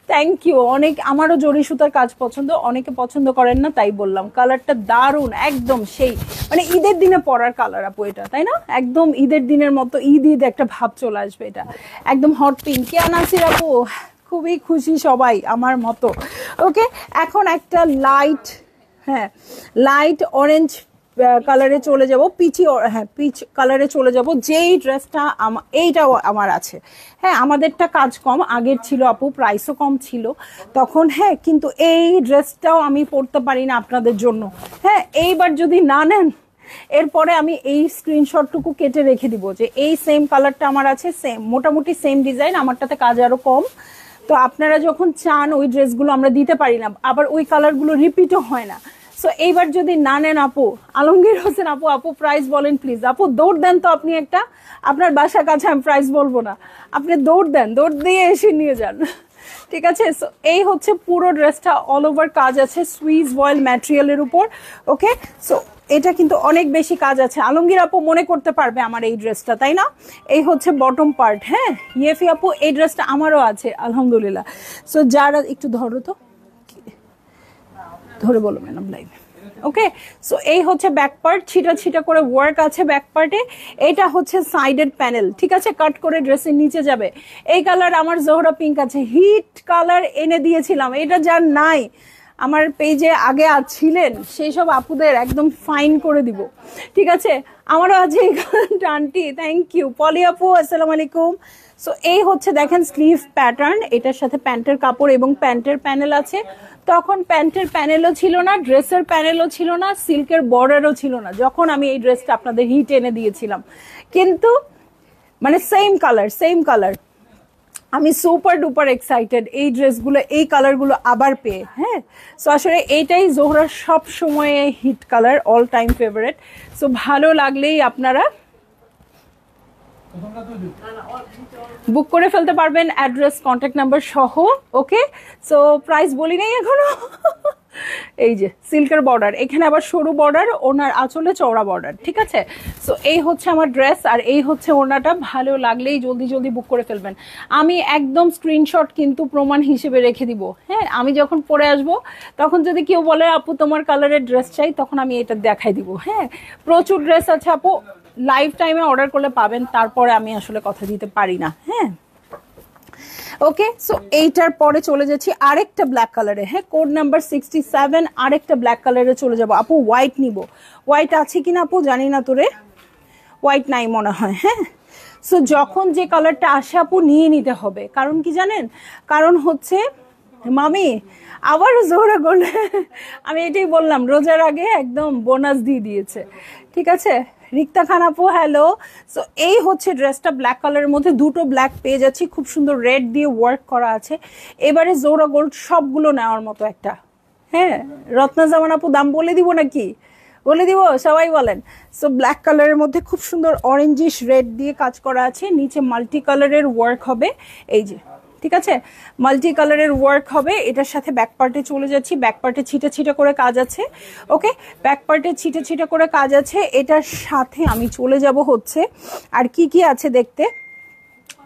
A: থ্যাংক ইউ। অনেক, আমারও জরি সুতার কাজ পছন্দ, অনেকে পছন্দ করেন না তাই বললাম। কালারটা দারুণ, একদম সেই মানে ঈদের দিনে পরার কালার আপু এটা, তাই না? একদম ঈদের দিনের মতো ঈদ ঈদ একটা ভাব চলে আসবে, এটা একদম হট পিঙ্ক। কে নাসির আপু, খুবই খুশি সবাই আমার মতো। ওকে, এখন একটা লাইট, হ্যাঁ লাইট অরেঞ্জ কালারে চলে যাব, হ্যাঁ পিচ কালারে চলে যাব। যেই ড্রেসটা এইটাও আমার আছে, হ্যাঁ আমাদেরটা কাজ কম আগের ছিল আপু, প্রাইসও কম ছিল তখন, হ্যাঁ কিন্তু এই ড্রেসটাও আমি পরতে পারি না আপনাদের জন্য। হ্যাঁ এইবার যদি না নেন এরপরে আমি এই স্ক্রিনশটটুকু কেটে রেখে দিব যে এই সেম কালারটা আমার আছে, সেম মোটামুটি সেম ডিজাইন, আমারটাতে কাজ আরো কম। তো আপনারা যখন চান ওই ড্রেসগুলো আমরা দিতে পারি না, আবার ওই কালারগুলো রিপিটও হয় না। সো এইবার যদি না নেন আপু, আলমগীর হোসেন আপু, আপু প্রাইস বলেন প্লিজ। আপু দৌড় দেন তো আপনি একটা, আপনার বাসার কাছে, আমি প্রাইস বলবো না, আপনি দৌড় দেন, দৌড় দিয়ে এসে নিয়ে যান, ঠিক আছে? সো এই হচ্ছে পুরো ড্রেসটা, অল ওভার কাজ আছে সুইস ভয়েল ম্যাটেরিয়ালের উপর। ওকে, সো এটা কিন্তু অনেক বেশি কাজ আছে। আলমগীর আপু মনে করতে পারবে আমার এই ড্রেসটা, তাই না? এই হচ্ছে বটম পার্ট। হ্যাঁ ইয়েফি আপু এই ড্রেসটা আমারও আছে আলহামদুলিল্লাহ। সো যারা একটু ধরো তো, ধরে বলো ম্যাডাম লাইভে। ওকে, সো এই হচ্ছে ব্যাক পার্ট, ছিটা ছিটা করে ওয়ার্ক আছে ব্যাক পার্টে। এটা হচ্ছে সাইডের প্যানেল, ঠিক আছে, কাট করে ড্রেসের নিচে যাবে। এই কালার আমার জোহরা পিঙ্ক আছে, হিট কালার এনে দিয়েছিলাম, এটা যার নাই আমার পেজে আগে ছিলেন সেই সব আপুদের একদম ফাইন করে দিব, ঠিক আছে? আমারও আছে এই কালারটা আন্টি, থ্যাংক ইউ। পলি আপু আসসালামু আলাইকুম। সো এই হচ্ছে দেখেন স্লিভ প্যাটার্ন, এটার সাথে প্যান্টের কাপড় এবং প্যান্টের প্যানেল আছে। তখন প্যান্টের প্যানেলও ছিল না, ড্রেসের প্যানেলও ছিল না, সিল্কের বর্ডারও ছিল না যখন আমি এই ড্রেসটা আপনাদের হিট এনে দিয়েছিলাম, কিন্তু মানে সেম কালার সেম কালার। আমি সুপার ডুপার এক্সাইটেড এই ড্রেসগুলো, এই কালারগুলো আবার পেয়ে। হ্যাঁ, সো আসলে এইটাই জোহরার সব সময় hit colour, all time favourite. So ভালো লাগলেই আপনারা বুক করে ফেলতে পারবেন, অ্যাড্রেস কন্ট্যাক্ট নাম্বার সহ। ওকে, সো প্রাইস বলি নাই এখনো। এই যে সিল্কের বর্ডার, এখানে আবার সরু বর্ডার, ওনার আঁচলে চওড়া বর্ডার, ঠিক আছে? সো এই হচ্ছে আমার ড্রেস আর এই হচ্ছে ওনাটা। ভালো লাগলেই জলদি জলদি বুক করে ফেলবেন। আমি একদম স্ক্রিনশট কিন্তু প্রমাণ হিসেবে রেখে দিব। হ্যাঁ, আমি যখন পরে আসব তখন যদি কেউ বলে আপু তোমার কালারের ড্রেস চাই, তখন আমি এটা দেখাই দিব। হ্যাঁ, প্রচুর ড্রেস আছে আপু, লাইফ টাইমে অর্ডার করলে পাবেন, তারপরে আমি আসলে কথা দিতে পারি না। হ্যাঁ, ওকে, সো এইটার পরে চলে যাচ্ছি আরেকটা ব্ল্যাক কালারে। হ্যাঁ, কোড নাম্বার 67, আরেকটা ব্ল্যাক কালারে চলে যাব। আপু হোয়াইট নিব, হোয়াইট আছে কিনা আপু জানি না, তোরে হোয়াইট নাই মনে হয়। হ্যাঁ, সো যখন যে কালারটা আসে আপু নিয়ে নিতে হবে, কারণ কি জানেন? কারণ হচ্ছে মামি আবারও জোহরা গোল্ড, আমি এটাই বললাম, রোজার আগে একদম বোনাস দিয়ে দিয়েছে, ঠিক আছে? রিক্তা খান আপু হ্যালো। সো এই হচ্ছে ড্রেসটা, ব্ল্যাক কালারের মধ্যে দুটো ব্ল্যাক পেয়ে যাচ্ছি, খুব সুন্দর রেড দিয়ে ওয়ার্ক করা আছে। এবারে জোহরা গোল্ড সবগুলো নেওয়ার মতো একটা। হ্যাঁ, রত্না জামান আপু দাম বলে দিব নাকি? বলে দিব, সবাই বলেন। সো ব্ল্যাক কালারের মধ্যে খুব সুন্দর অরেঞ্জিশ রেড দিয়ে কাজ করা আছে, নিচে মাল্টি কালারের ওয়ার্ক হবে, এই যে, ঠিক আছে, মাল্টি কালারের ওয়ার্ক হবে। এটার সাথে ব্যাক পার্টে চলে যাচ্ছি, ব্যাক পার্টে ছিটা ছিটা করে কাজ আছে। ওকে, ব্যাক পার্টে ছিটা ছিটা করে কাজ আছে। এটার সাথে আমি চলে যাব হচ্ছে আর কি কি আছে দেখতে।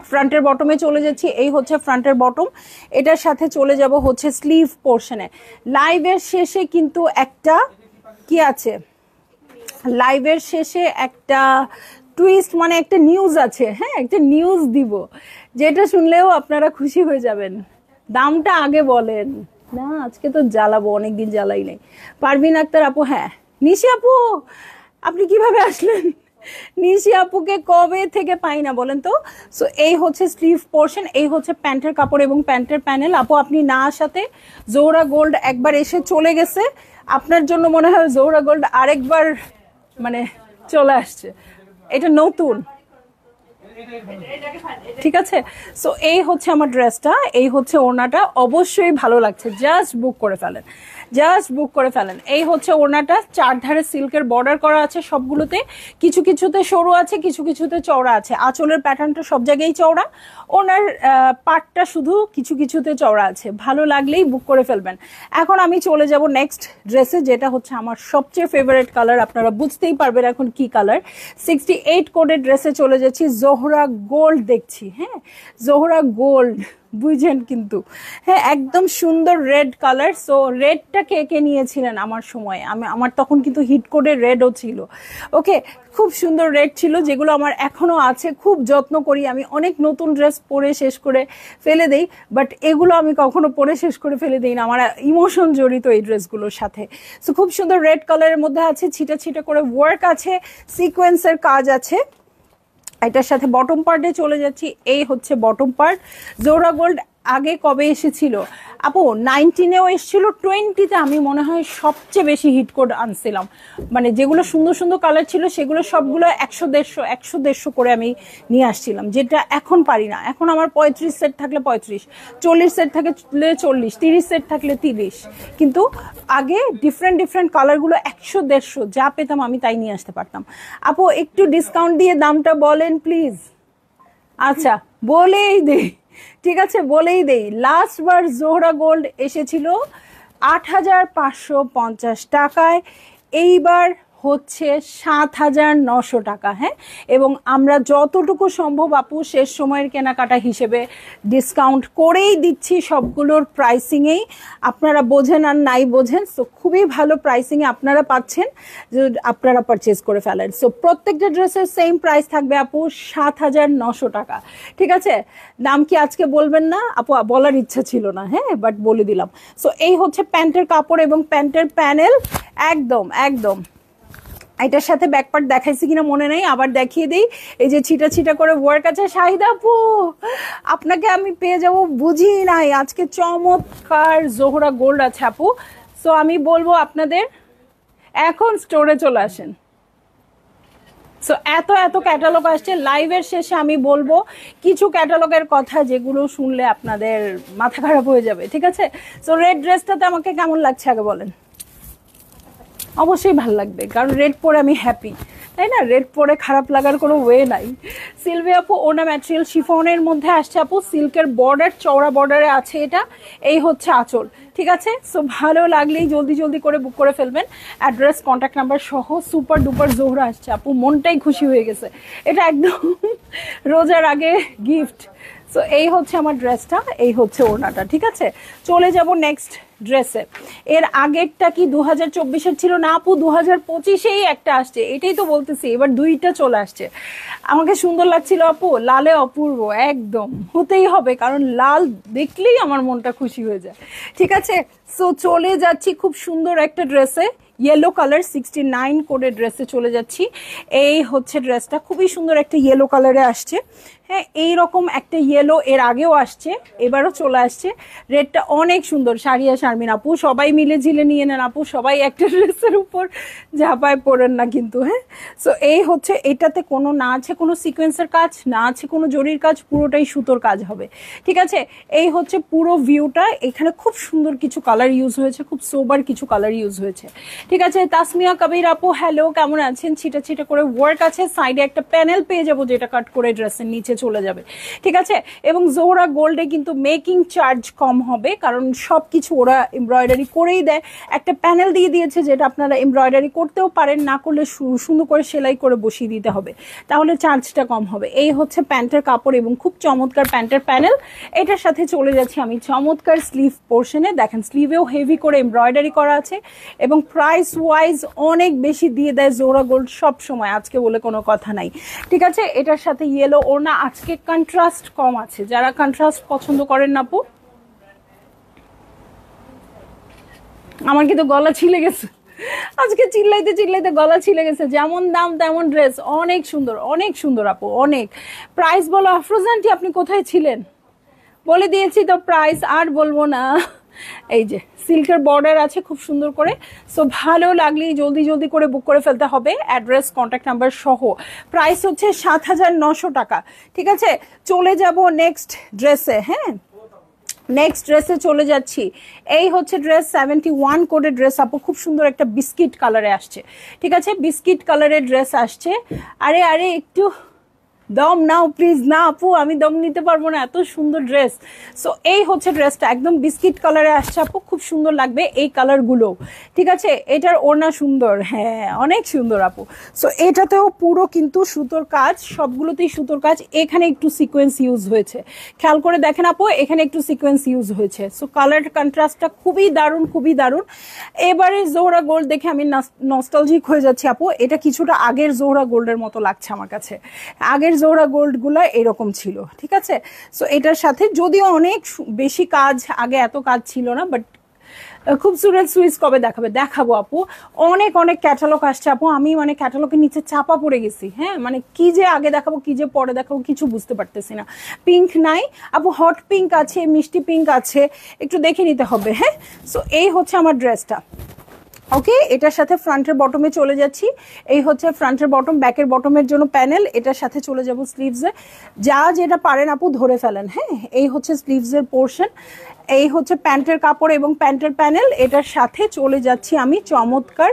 A: ফ্রন্টের বটমে চলে যাচ্ছি, এই হচ্ছে ফ্রন্টের বটম। এটার সাথে চলে যাব হচ্ছে স্লিভ পোর্শনে। লাইভের শেষে কিন্তু একটা কি আছে, লাইভের শেষে একটা টুইস্ট মানে একটা নিউজ আছে। হ্যাঁ, একটা নিউজ দিব, যেটা শুনলেও আপনারা খুশি হয়ে যাবেন। দামটা আগে বলেন না, আজকে তো জ্বালাবো, অনেকদিন জ্বালাই নেই। পারভিন আক্তার আপু, হ্যাঁ নিশি আপু আপনি কিভাবে আসলেন? নিশি আপুকে কবে থেকে পাই না বলেন তো। সো এই হচ্ছে স্লিভ পোর্শন, এই হচ্ছে প্যান্টের কাপড় এবং প্যান্টের প্যানেল। আপু আপনি না আসাতে জোহরা গোল্ড একবার এসে চলে গেছে, আপনার জন্য মনে হয় জোহরা গোল্ড আরেকবার মানে চলে আসছে, এটা নতুন, ঠিক আছে? সো এই হচ্ছে আমার ড্রেসটা, এই হচ্ছে ওড়নাটা, অবশ্যই ভালো লাগছে, জাস্ট বুক করে ফেলেন, জাস্ট বুক করে ফেলেন। এই হচ্ছে ওড়নাটা, চারধারে সিল্কের বর্ডার করা আছে সবগুলোতে, কিছু কিছুতে সরু আছে, কিছু কিছুতে চওড়া আছে। আঁচলের প্যাটার্নটা সব জায়গায় চওড়া, ওনার পাটটা শুধু কিছু কিছুতে চওড়া আছে, ভালো লাগলেই বুক করে ফেলবেন। এখন আমি চলে যাব নেক্সট ড্রেসে, যেটা হচ্ছে আমার সবচেয়ে ফেভারিট কালার, আপনারা বুঝতেই পারবেন এখন কি কালার। 68 কোডের ড্রেসে চলে যাচ্ছি, জোহরা গোল্ড দেখছি। হ্যাঁ, জোহরা গোল্ড বুঝছেন কিন্তু, হ্যাঁ একদম সুন্দর রেড কালার। সো রেডটা কে কে নিয়েছিলেন আমার সময়, আমার তখন কিন্তু হিট কোডের রেডও ছিল। ওকে, খুব সুন্দর রেড ছিল, যেগুলো আমার এখনো আছে, খুব যত্ন করি আমি। অনেক নতুন ড্রেস পরে শেষ করে ফেলে দেই, বাট এগুলো আমি কখনো পরে শেষ করে ফেলে দিই না, আমার ইমোশন জড়িত এই ড্রেসগুলোর সাথে। সো খুব সুন্দর রেড কালারের মধ্যে আছে, ছিটা ছিটা করে ওয়ার্ক আছে, সিকোয়েন্সের কাজ আছে। এটার সাথে বটম পার্টে চলে যাচ্ছি, এই হচ্ছে বটম পার্ট। জোহরা গোল্ড আগে কবে এসেছিল আপু? 19-এও এসেছিল, 20-তে আমি মনে হয় সবচেয়ে বেশি হিট কোড আনছিলাম। মানে যেগুলো সুন্দর সুন্দর কালার ছিল সেগুলো সবগুলো 100-150 করে আমি নিয়ে আসছিলাম, যেটা এখন পারি না। এখন আমার 35 সেট থাকলে 35, 40 সেট থাকলে 40, 30 সেট থাকলে 30, কিন্তু আগে ডিফারেন্ট কালারগুলো 100-150 যা পেতাম আমি তাই নিয়ে আসতে পারতাম। আপু একটু ডিসকাউন্ট দিয়ে দামটা বলেন প্লিজ। আচ্ছা বলেই দেই, ঠিক আছে বলেই দেই। লাস্ট বার জোহরা গোল্ড এসেছিল 8,550 টাকায়, এইবার হচ্ছে 7,900 টাকা। হ্যাঁ, এবং আমরা যতটুকু সম্ভব আপু শেষ সময়ের কেনাকাটা হিসেবে ডিসকাউন্ট করেই দিচ্ছি সবগুলোর প্রাইসিংয়েই, আপনারা বোঝেন আর নাই বোঝেন। সো খুবই ভালো প্রাইসিংয়ে আপনারা পাচ্ছেন, আপনারা পারচেজ করে ফেলেন। সো প্রত্যেকটা ড্রেসের সেম প্রাইস থাকবে আপু 7,900 টাকা, ঠিক আছে? দাম কি আজকে বলবেন না আপু? বলার ইচ্ছা ছিল না, হ্যাঁ বাট বলে দিলাম। সো এই হচ্ছে প্যান্টের কাপড় এবং প্যান্টের প্যানেল, একদম একদম। এটার সাথে ব্যাকপার্ট দেখাইছি কিনা মনে নেই, আবার দেখিয়ে দিই। এই যে ছিটা ছিটা করে ওয়ার্ক আছে। শাহিদা আপু আপনাকে আমি পেয়ে যাবো বুঝি নাই, আজকে চমৎকার জোহরা গোল্ড আছে আপু। সো আমি বলবো আপনাদের এখন স্টোরে চলে আসেন। সো এত এত ক্যাটালগ আসছে, লাইভের শেষে আমি বলবো কিছু ক্যাটালগের কথা যেগুলো শুনলে আপনাদের মাথা খারাপ হয়ে যাবে, ঠিক আছে? সো রেড ড্রেসটাতে আমাকে কেমন লাগছে আগে বলেন। অবশ্যই ভালো লাগবে, কারণ রেড পরে আমি হ্যাপি, তাই না? রেড পরে খারাপ লাগার কোনো ওয়ে নাই। সিলভিয়া আপু ওনা ম্যাটেরিয়াল শিফনের মধ্যে আসছে আপু, সিল্কের বর্ডার, চওড়া বর্ডারে আছে এটা। এই হচ্ছে আঁচল, ঠিক আছে? সো ভালো লাগলেই জলদি জলদি করে বুক করে ফেলবেন, অ্যাড্রেস কন্ট্যাক্ট নাম্বার সহ। সুপার ডুপার জোহরা আসছে আপু, মনটাই খুশি হয়ে গেছে, এটা একদম রোজার আগে গিফট। সো এই হচ্ছে আমার ড্রেসটা, এই হচ্ছে ওড়নাটা, ঠিক আছে? চলে যাব নেক্সট ড্রেসে। এর আগেরটা কি 2024-এর ছিল না আপু? 2025-এই একটা আসছে, এটাই তো বলতেছি, এবার দুইটা চলে আসছে। আমাকে সুন্দর লাগছিল আপু, লালে অপূর্ব, একদম হতেই হবে, কারণ লাল দেখলেই আমার মনটা খুশি হয়ে যায়, ঠিক আছে? সো চলে যাচ্ছি খুব সুন্দর একটা ড্রেসে, ইয়েলো কালার 69 কোডের ড্রেসে চলে যাচ্ছি। এই হচ্ছে ড্রেসটা, খুবই সুন্দর একটা ইয়েলো কালারে আসছে। হ্যাঁ, এইরকম একটা ইয়েলো এর আগেও আসছে, এবারও চলে আসছে। রেডটা অনেক সুন্দর। শাড়িয়া শারমিন আপু সবাই মিলে ঝিলে নিয়ে নেন আপু, সবাই একটা ড্রেসের উপর ঝাঁপায় পড়েন না কিন্তু। হ্যাঁ, সো এই হচ্ছে, এটাতে কোনো না আছে কোনো সিকোয়েন্সের কাজ, না আছে কোনো জরির কাজ, পুরোটাই সুতোর কাজ হবে, ঠিক আছে? এই হচ্ছে পুরো ভিউটা। এখানে খুব সুন্দর কিছু কালার ইউজ হয়েছে, খুব সোবার কিছু কালার ইউজ হয়েছে, ঠিক আছে? তাসমিয়া কবির আপু হ্যালো, কেমন আছেন? ছিটা ছিটা করে ওয়ার্ক আছে, সাইডে একটা প্যানেল পেয়ে যাবো যেটা কাট করে ড্রেসের নিচে চলে যাবে, ঠিক আছে? এবং জোহরা গোল্ডে কিন্তু মেকিং চার্জ কম হবে, কারণ সবকিছু ওরা এমব্রয়ডারি করেই দেয়। একটা প্যানেল দিয়ে দিয়েছে যেটা আপনারা এমব্রয়ডারি করতেও পারেন, না করলে সুন্দর করে সেলাই করে বসিয়ে দিতে হবে, তাহলে চার্জটা কম হবে। এই হচ্ছে প্যান্টের কাপড় এবং খুব চমৎকার প্যান্টের প্যানেল। এটার সাথে চলে যাচ্ছি আমি চমৎকার স্লিভ পোর্শনে। দেখেন স্লিভেও হেভি করে এমব্রয়ডারি করা আছে এবং প্রাইস ওয়াইজ অনেক বেশি দিয়ে দেয় জোহরা গোল্ড সব সময়, আজকে বলে কোনো কথা নাই, ঠিক আছে? এটার সাথে ইয়েলো ওড়না। আজকে কন্ট্রাস্ট কম আছে, যারা কন্ট্রাস্ট পছন্দ করেন না আপু। আমার কিন্তু গলা ছিলে গেছে আজকে, চিল্লাইতে চিল্লাইতে গলা ছিলে গেছে। যেমন দাম তেমন ড্রেস, অনেক সুন্দর, অনেক সুন্দর আপু, অনেক। প্রাইস বলো আফরোজানটি, আপনি কোথায় ছিলেন? বলে দিয়েছি তো প্রাইস, আর বলবো না। এই যে সিল্কের বর্ডার আছে খুব সুন্দর করে। সো ভালো লাগলেই জলদি জলদি করে বুক করে ফেলতে হবে, অ্যাড্রেস কন্ট্যাক্ট নাম্বার সহ। প্রাইস হচ্ছে 7,900 টাকা, ঠিক আছে? চলে যাব নেক্সট ড্রেসে। হ্যাঁ, নেক্সট ড্রেসে চলে যাচ্ছি। এই হচ্ছে ড্রেস 71 কোডের ড্রেস আপু, খুব সুন্দর একটা বিস্কিট কালারে আসছে, ঠিক আছে? বিস্কিট কালারের ড্রেস আসছে। আরে আরে একটু দম নাও প্লিজ। না আপু আমি দম নিতে পারবো না, এত সুন্দর ড্রেস। সো এই হচ্ছে ড্রেসটা, একদম বিস্কিট কালারে আসছে আপু, খুব সুন্দর লাগবে এই কালারগুলো। ঠিক আছে, এটার ওড়না সুন্দর, হ্যাঁ অনেক সুন্দর আপু। সো এটাতেও পুরো কিন্তু সুতোর কাজ, সবগুলোতেই সুতোর কাজ। এখানে একটু সিকোয়েন্স ইউজ হয়েছে, খেয়াল করে দেখেন আপু, এখানে একটু সিকোয়েন্স ইউজ হয়েছে। সো কালার কন্ট্রাস্টটা খুবই দারুণ, খুবই দারুণ। এবারে জোহরা গোল্ড দেখে আমি নস্টালজিক হয়ে যাচ্ছি আপু, এটা কিছুটা আগের জোহরা গোল্ডের মতো লাগছে আমার কাছে। আগের জোহরা গোল্ডগুলো এরকম ছিল, ঠিক আছে। সো এটার সাথে যদিও অনেক বেশি কাজ, আগে এত কাজ ছিল না, বাট খুবসুরত সুইচ কবে দেখাবে? দেখাবো আপু, অনেক অনেক ক্যাটালগ আসছে আপু। আমি মানে ক্যাটালগের নিচে চাপা পড়ে গেছি, হ্যাঁ মানে কি যে আগে দেখাবো কি যে পরে দেখাবো কিছু বুঝতে পারতেছি না। পিঙ্ক নাই আপু, হট পিঙ্ক আছে, মিষ্টি পিঙ্ক আছে, একটু দেখে নিতে হবে। হ্যাঁ, সো এই হচ্ছে আমার ড্রেসটা। ওকে, এটার সাথে ফ্রন্টের বটমে চলে যাচ্ছি। এই হচ্ছে ফ্রন্টের বটম, ব্যাকের বটমের জন্য প্যানেল। এটার সাথে চলে যাব স্লিভসে, যা যেটা পারেন আপু ধরে ফেলেন। হ্যাঁ, এই হচ্ছে স্লিভসের পোর্শন, এই হচ্ছে প্যান্টের কাপড় এবং প্যান্টের প্যানেল। এটার সাথে চলে যাচ্ছি আমি চমৎকার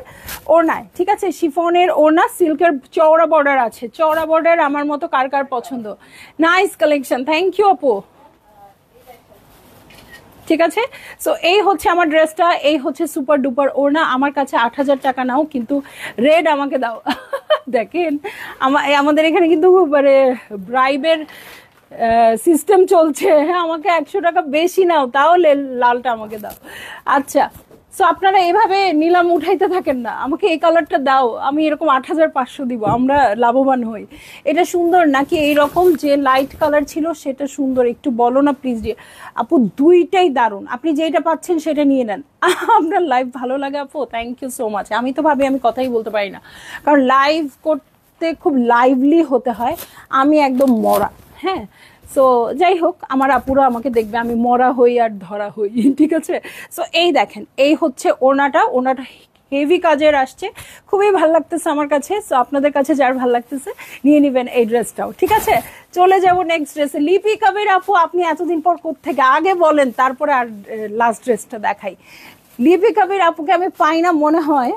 A: ওড়নায়, ঠিক আছে, শিফনের ওড়না, সিল্কের চওড়া বর্ডার আছে। চওড়া বর্ডার আমার মতো কার কার পছন্দ? নাইস কালেকশন, থ্যাংক ইউ আপু। ঠিক আছে, সো এই হচ্ছে আমার ড্রেসটা, এই হচ্ছে সুপার ডুপার ওড়না। আমার কাছে 8,000 টাকা নাও, কিন্তু রেড আমাকে দাও। দেখেন আমাদের এখানে কিন্তু মানে ব্রাইবের সিস্টেম চলছে। হ্যাঁ, আমাকে 100 টাকা বেশি নাও, তাহলে লালটা আমাকে দাও। আচ্ছা, সো আপনারা এভাবে নিলাম উঠাইতে থাকেন না, আমাকে এই কালারটা দাও, আমি এরকম 8,500 দিব, আমরা লাভবান হই। এটা সুন্দর নাকি এইরকম যে লাইট কালার ছিল সেটা সুন্দর? একটু বলো না প্লিজ আপু। দুইটাই দারুণ, আপনি যেটা পাচ্ছেন সেটা নিয়ে নেন। আপনার লাইভ ভালো লাগে আপু, থ্যাংক ইউ সো মাচ। আমি তো ভাবি আমি কথাই বলতে পারি না, কারণ লাইভ করতে খুব লাইভলি হতে হয়, আমি একদম মরা। হ্যাঁ, সো যাই হোক, আমার আপুরা আমাকে দেখবে আমি মরা হই আর ধরা হই, ঠিক আছে। সো এই দেখেন, এই হচ্ছে ওড়নাটা, ওড়নাটা হেভি কাজের আসছে, খুবই ভালো লাগতেছে আমার কাছে। সো আপনাদের কাছে যার ভালো লাগতেছে নিয়ে নেবেন এই ড্রেসটাও, ঠিক আছে। চলে যাব নেক্সট ড্রেসে। লিপি কবির আপু, আপনি এতদিন পর কোত্থেকে? আগে বলেন, তারপরে আর লাস্ট ড্রেসটা দেখাই। লিপি কবির আপুকে আমি পাই না মনে হয়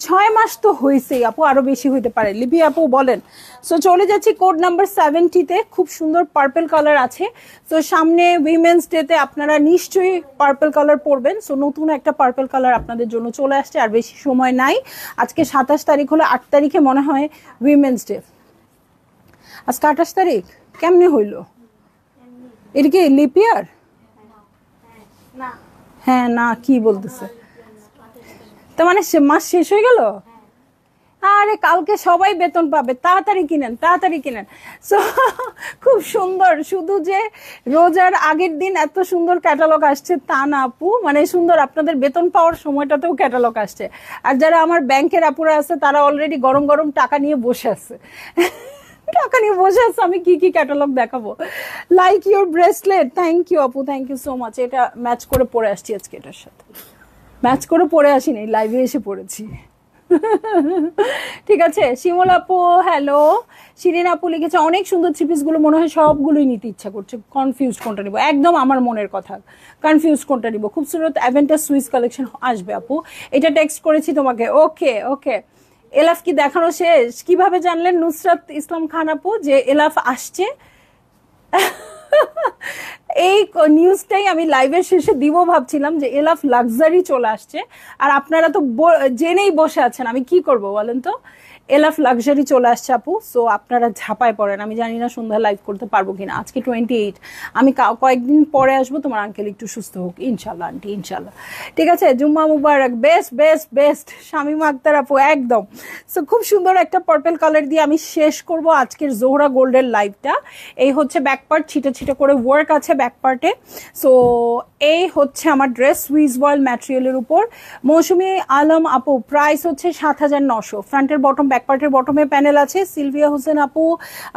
A: 6 মাস তো হয়েছেই আপু, আরো বেশি হইতে পারে। লিপি আপু বলেন। সো চলে যাচ্ছি কোড নাম্বার 70-তে, খুব সুন্দর পার্পল কালার আছে। তো সামনে উইমেন্স ডেতে আপনারা নিশ্চয়ই পার্পল কালার পরবেন। সো নতুন একটা পার্পল কালার আপনাদের জন্য চলে আসছে, আর বেশি সময় নাই। আজকে 27 তারিখ হলে 8 তারিখে মনে হয় উইমেন্স ডে। আজকে 28 তারিখ, কেমনে হইল? এটা কি লিপিয়ার? হ্যাঁ না, কি বলতেছে? তার মানে মাস শেষ হয়ে গেল? আরে কালকে সবাই বেতন পাবে, তাড়াতাড়ি কিনেন, তাড়াতাড়ি কিনেন। সো খুব সুন্দর, শুধু যে রোজার আগের দিন এত সুন্দর ক্যাটালগ আসছে তা না আপু, মানে সুন্দর আপনাদের বেতন পাওয়ার সময়টাতেও ক্যাটালগ আসছে। আর যারা আমার ব্যাংকের আপুরা আছে তারা অলরেডি গরম গরম টাকা নিয়ে বসে আছে। টাকা নিয়ে বসে আছে, আমি কি কি ক্যাটালগ দেখাবো। Like your bracelet, thank you আপু, থ্যাংক ইউ সো মাচ। এটা ম্যাচ করে পরে আসছি আজকে, এটার সাথে ম্যাচ করে পরে আসিনি, লাইভে এসে পড়েছি। ঠিক আছে, শিমল আপু হ্যালো। শিরিন আপু লিখেছে অনেক সুন্দর থ্রি পিস গুলো, মনে হয় সবগুলোই নিতে ইচ্ছা করছে, কনফিউজ কোনটা নিব। একদম আমার মনের কথা, কনফিউজ কোনটা নিব। খুবসুরত অ্যাভেন্টার সুইস কালেকশন আসবে আপু, এটা টেক্সট করেছি তোমাকে। ওকে ওকে, এলাফ কি দেখানো শেষ? কিভাবে জানলেন নুসরাত ইসলাম খান আপু যে এলাফ আসছে? এই নিউজটাই আমি লাইভের শেষে দিব ভাবছিলাম, যে এলাফ লাক্সারি চলে আসছে। আর আপনারা তো জেনেই বসে আছেন, আমি কি করব বলেন তো? এলাফ লাক্সারি চলে আসছে আপু। সো আপনারা ঝাঁপায় পড়েন, আমি জানি না সন্ধ্যা লাইভ করতে পারবো কিনা। আজকে 28, আমি কয়েকদিন পরে আসবো, তোমার আঙ্কেল একটু সুস্থ হোক ইনশাল্লাহ আন্টি, ইনশাল্লাহ। ঠিক আছে, জুম্মা মুবারক, best best best Shamima Akter আপু, একদম। সো খুব সুন্দর একটা পার্পল কালার দিয়ে আমি শেষ করব আজকের জোহরা গোল্ডের লাইভটা। এই হচ্ছে ব্যাক পার্ট, ছিটে ছিটে করে ওয়ার্ক আছে ব্যাক পার্টে। সো এই হচ্ছে আমার ড্রেস, সুইস বয়েল ম্যাটেরিয়ালের উপর। মৌসুমি আলম আপু, প্রাইস হচ্ছে 7,900। ফ্রন্টের বটম, ব্যাক পার্টের বটমে প্যানেল আছে। সিলভিয়া হোসেন আপু,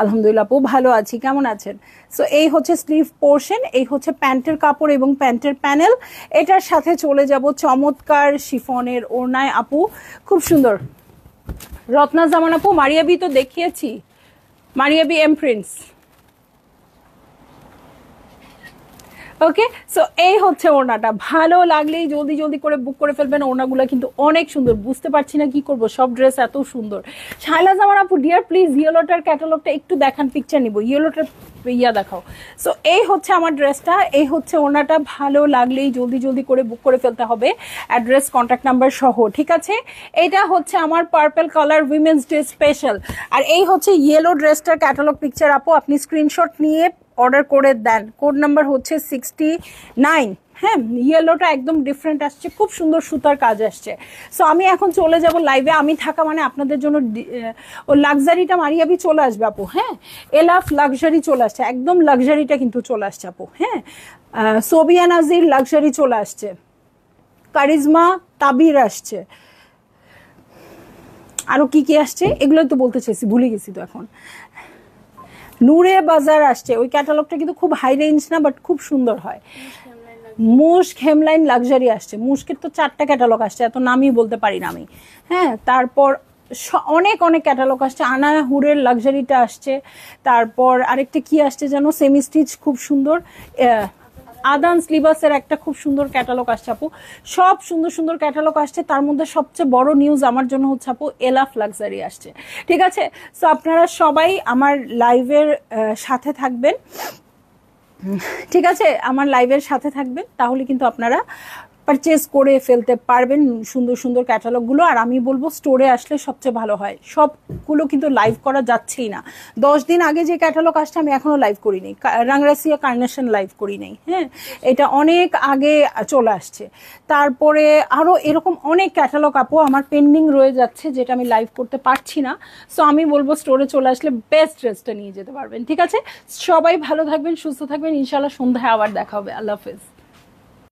A: আলহামদুলিল্লাহ আপু ভালো আছি, কেমন আছেন? সো এই হচ্ছে স্লিভ পোর্শন, এই হচ্ছে প্যান্টের কাপড় এবং প্যান্টের প্যানেল। এটার সাথে চলে যাব চমৎকার শিফনের ওড়নায় আপু, খুব সুন্দর। রত্না জামান আপু, মারিয়াবি তো দেখিয়েছি, মারিয়াবি এম প্রিন্স। ওকে, সো এই হচ্ছে ওড়নাটা। ভালো লাগলেই জলদি জলদি করে বুক করে ফেলবেন। ওড়নাগুলো কিন্তু অনেক সুন্দর, বুঝতে পারছি না কি করব, সব ড্রেস এত সুন্দর। শাইলা জামান আপু ডিয়ার প্লিজ ইয়েলোটার ক্যাটালগটা একটু দেখান, পিকচার নিব, ইয়েলোটার ইয়া দেখাও। সো এই হচ্ছে আমার ড্রেসটা, এই হচ্ছে ওড়নাটা। ভালো লাগলেই জলদি জলদি করে বুক করে ফেলতে হবে, অ্যাড্রেস কন্ট্যাক্ট নাম্বার সহ, ঠিক আছে? এটা হচ্ছে আমার purple colour women's day special. আর এই হচ্ছে ইয়েলো ড্রেসটার ক্যাটালগ পিকচার আপু, আপনি স্ক্রিনশট নিয়ে অর্ডার করে দেন। কোড নাম্বার হচ্ছে 69। হ্যাঁ, ইয়েলোটা একদম ডিফারেন্ট আসছে, খুব সুন্দর সুতার কাজ আসছে। সো আমি এখন চলে যাব লাইভে। আমি থাকা মানে আপনাদের জন্য ও লাক্সারিটা মারিয়াবি চলে আসবে আপু। হ্যাঁ, এলাফ লাক্সারি চলে আসছে, একদম লাক্সারিটা কিন্তু চলে আসছে আপু। হ্যাঁ, সোবিয়া নাজির লাক্সারি চলে আসছে, কারিজমা তাবির আসছে, আরো কি কি আসছে এগুলো তো বলতে চাইছি, ভুলে গেছি তো এখন। নূরে বাজার আসছে, ওই ক্যাটালগটা কিন্তু খুব হাই রেঞ্জ না, বাট খুব সুন্দর হয়। মুস্ক হেমলাইন লাক্সারি আসছে, মুস্কের তো 4টা ক্যাটালগ আসছে, এত নামই বলতে পারি না আমি। হ্যাঁ, তারপর অনেক অনেক ক্যাটালগ আসছে। আনা হুরের লাক্সারিটা আসছে, তারপর আরেকটা কি আসছে যেন, সেমি স্টিচ খুব সুন্দর। আদান স্লিভাসের একটা খুব সুন্দর ক্যাটালগ আসছে আপু। সব সুন্দর সুন্দর ক্যাটালগ আসছে, তার মধ্যে সবচেয়ে বড় নিউজ আমার জন্য হচ্ছে আপু এলাফ লাক্সারি আসছে, ঠিক আছে? সো আপনারা সবাই আমার লাইভের সাথে থাকবেন, ঠিক আছে? আমার লাইভের সাথে থাকবেন, তাহলে কিন্তু আপনারা পারচেজ করে ফেলতে পারবেন সুন্দর সুন্দর ক্যাটালগুলো। আর আমি বলবো স্টোরে আসলে সবচেয়ে ভালো হয়, সবগুলো কিন্তু লাইভ করা যাচ্ছেই না। 10 দিন আগে যে ক্যাটালগ আসছে আমি এখনো লাইভ করিনি, রাংরাসিয়া কার্নেশন লাইভ করি নাই। হ্যাঁ, এটা অনেক আগে চলে আসছে। তারপরে আরো এরকম অনেক ক্যাটালগ আপু আমার পেন্ডিং রয়ে যাচ্ছে, যেটা আমি লাইভ করতে পারছি না। সো আমি বলবো স্টোরে চলে আসলে বেস্ট ড্রেসটা নিয়ে যেতে পারবেন, ঠিক আছে? সবাই ভালো থাকবেন, সুস্থ থাকবেন, ইনশাল্লাহ সন্ধ্যায় আবার দেখা হবে। আল্লাহ হাফেজ।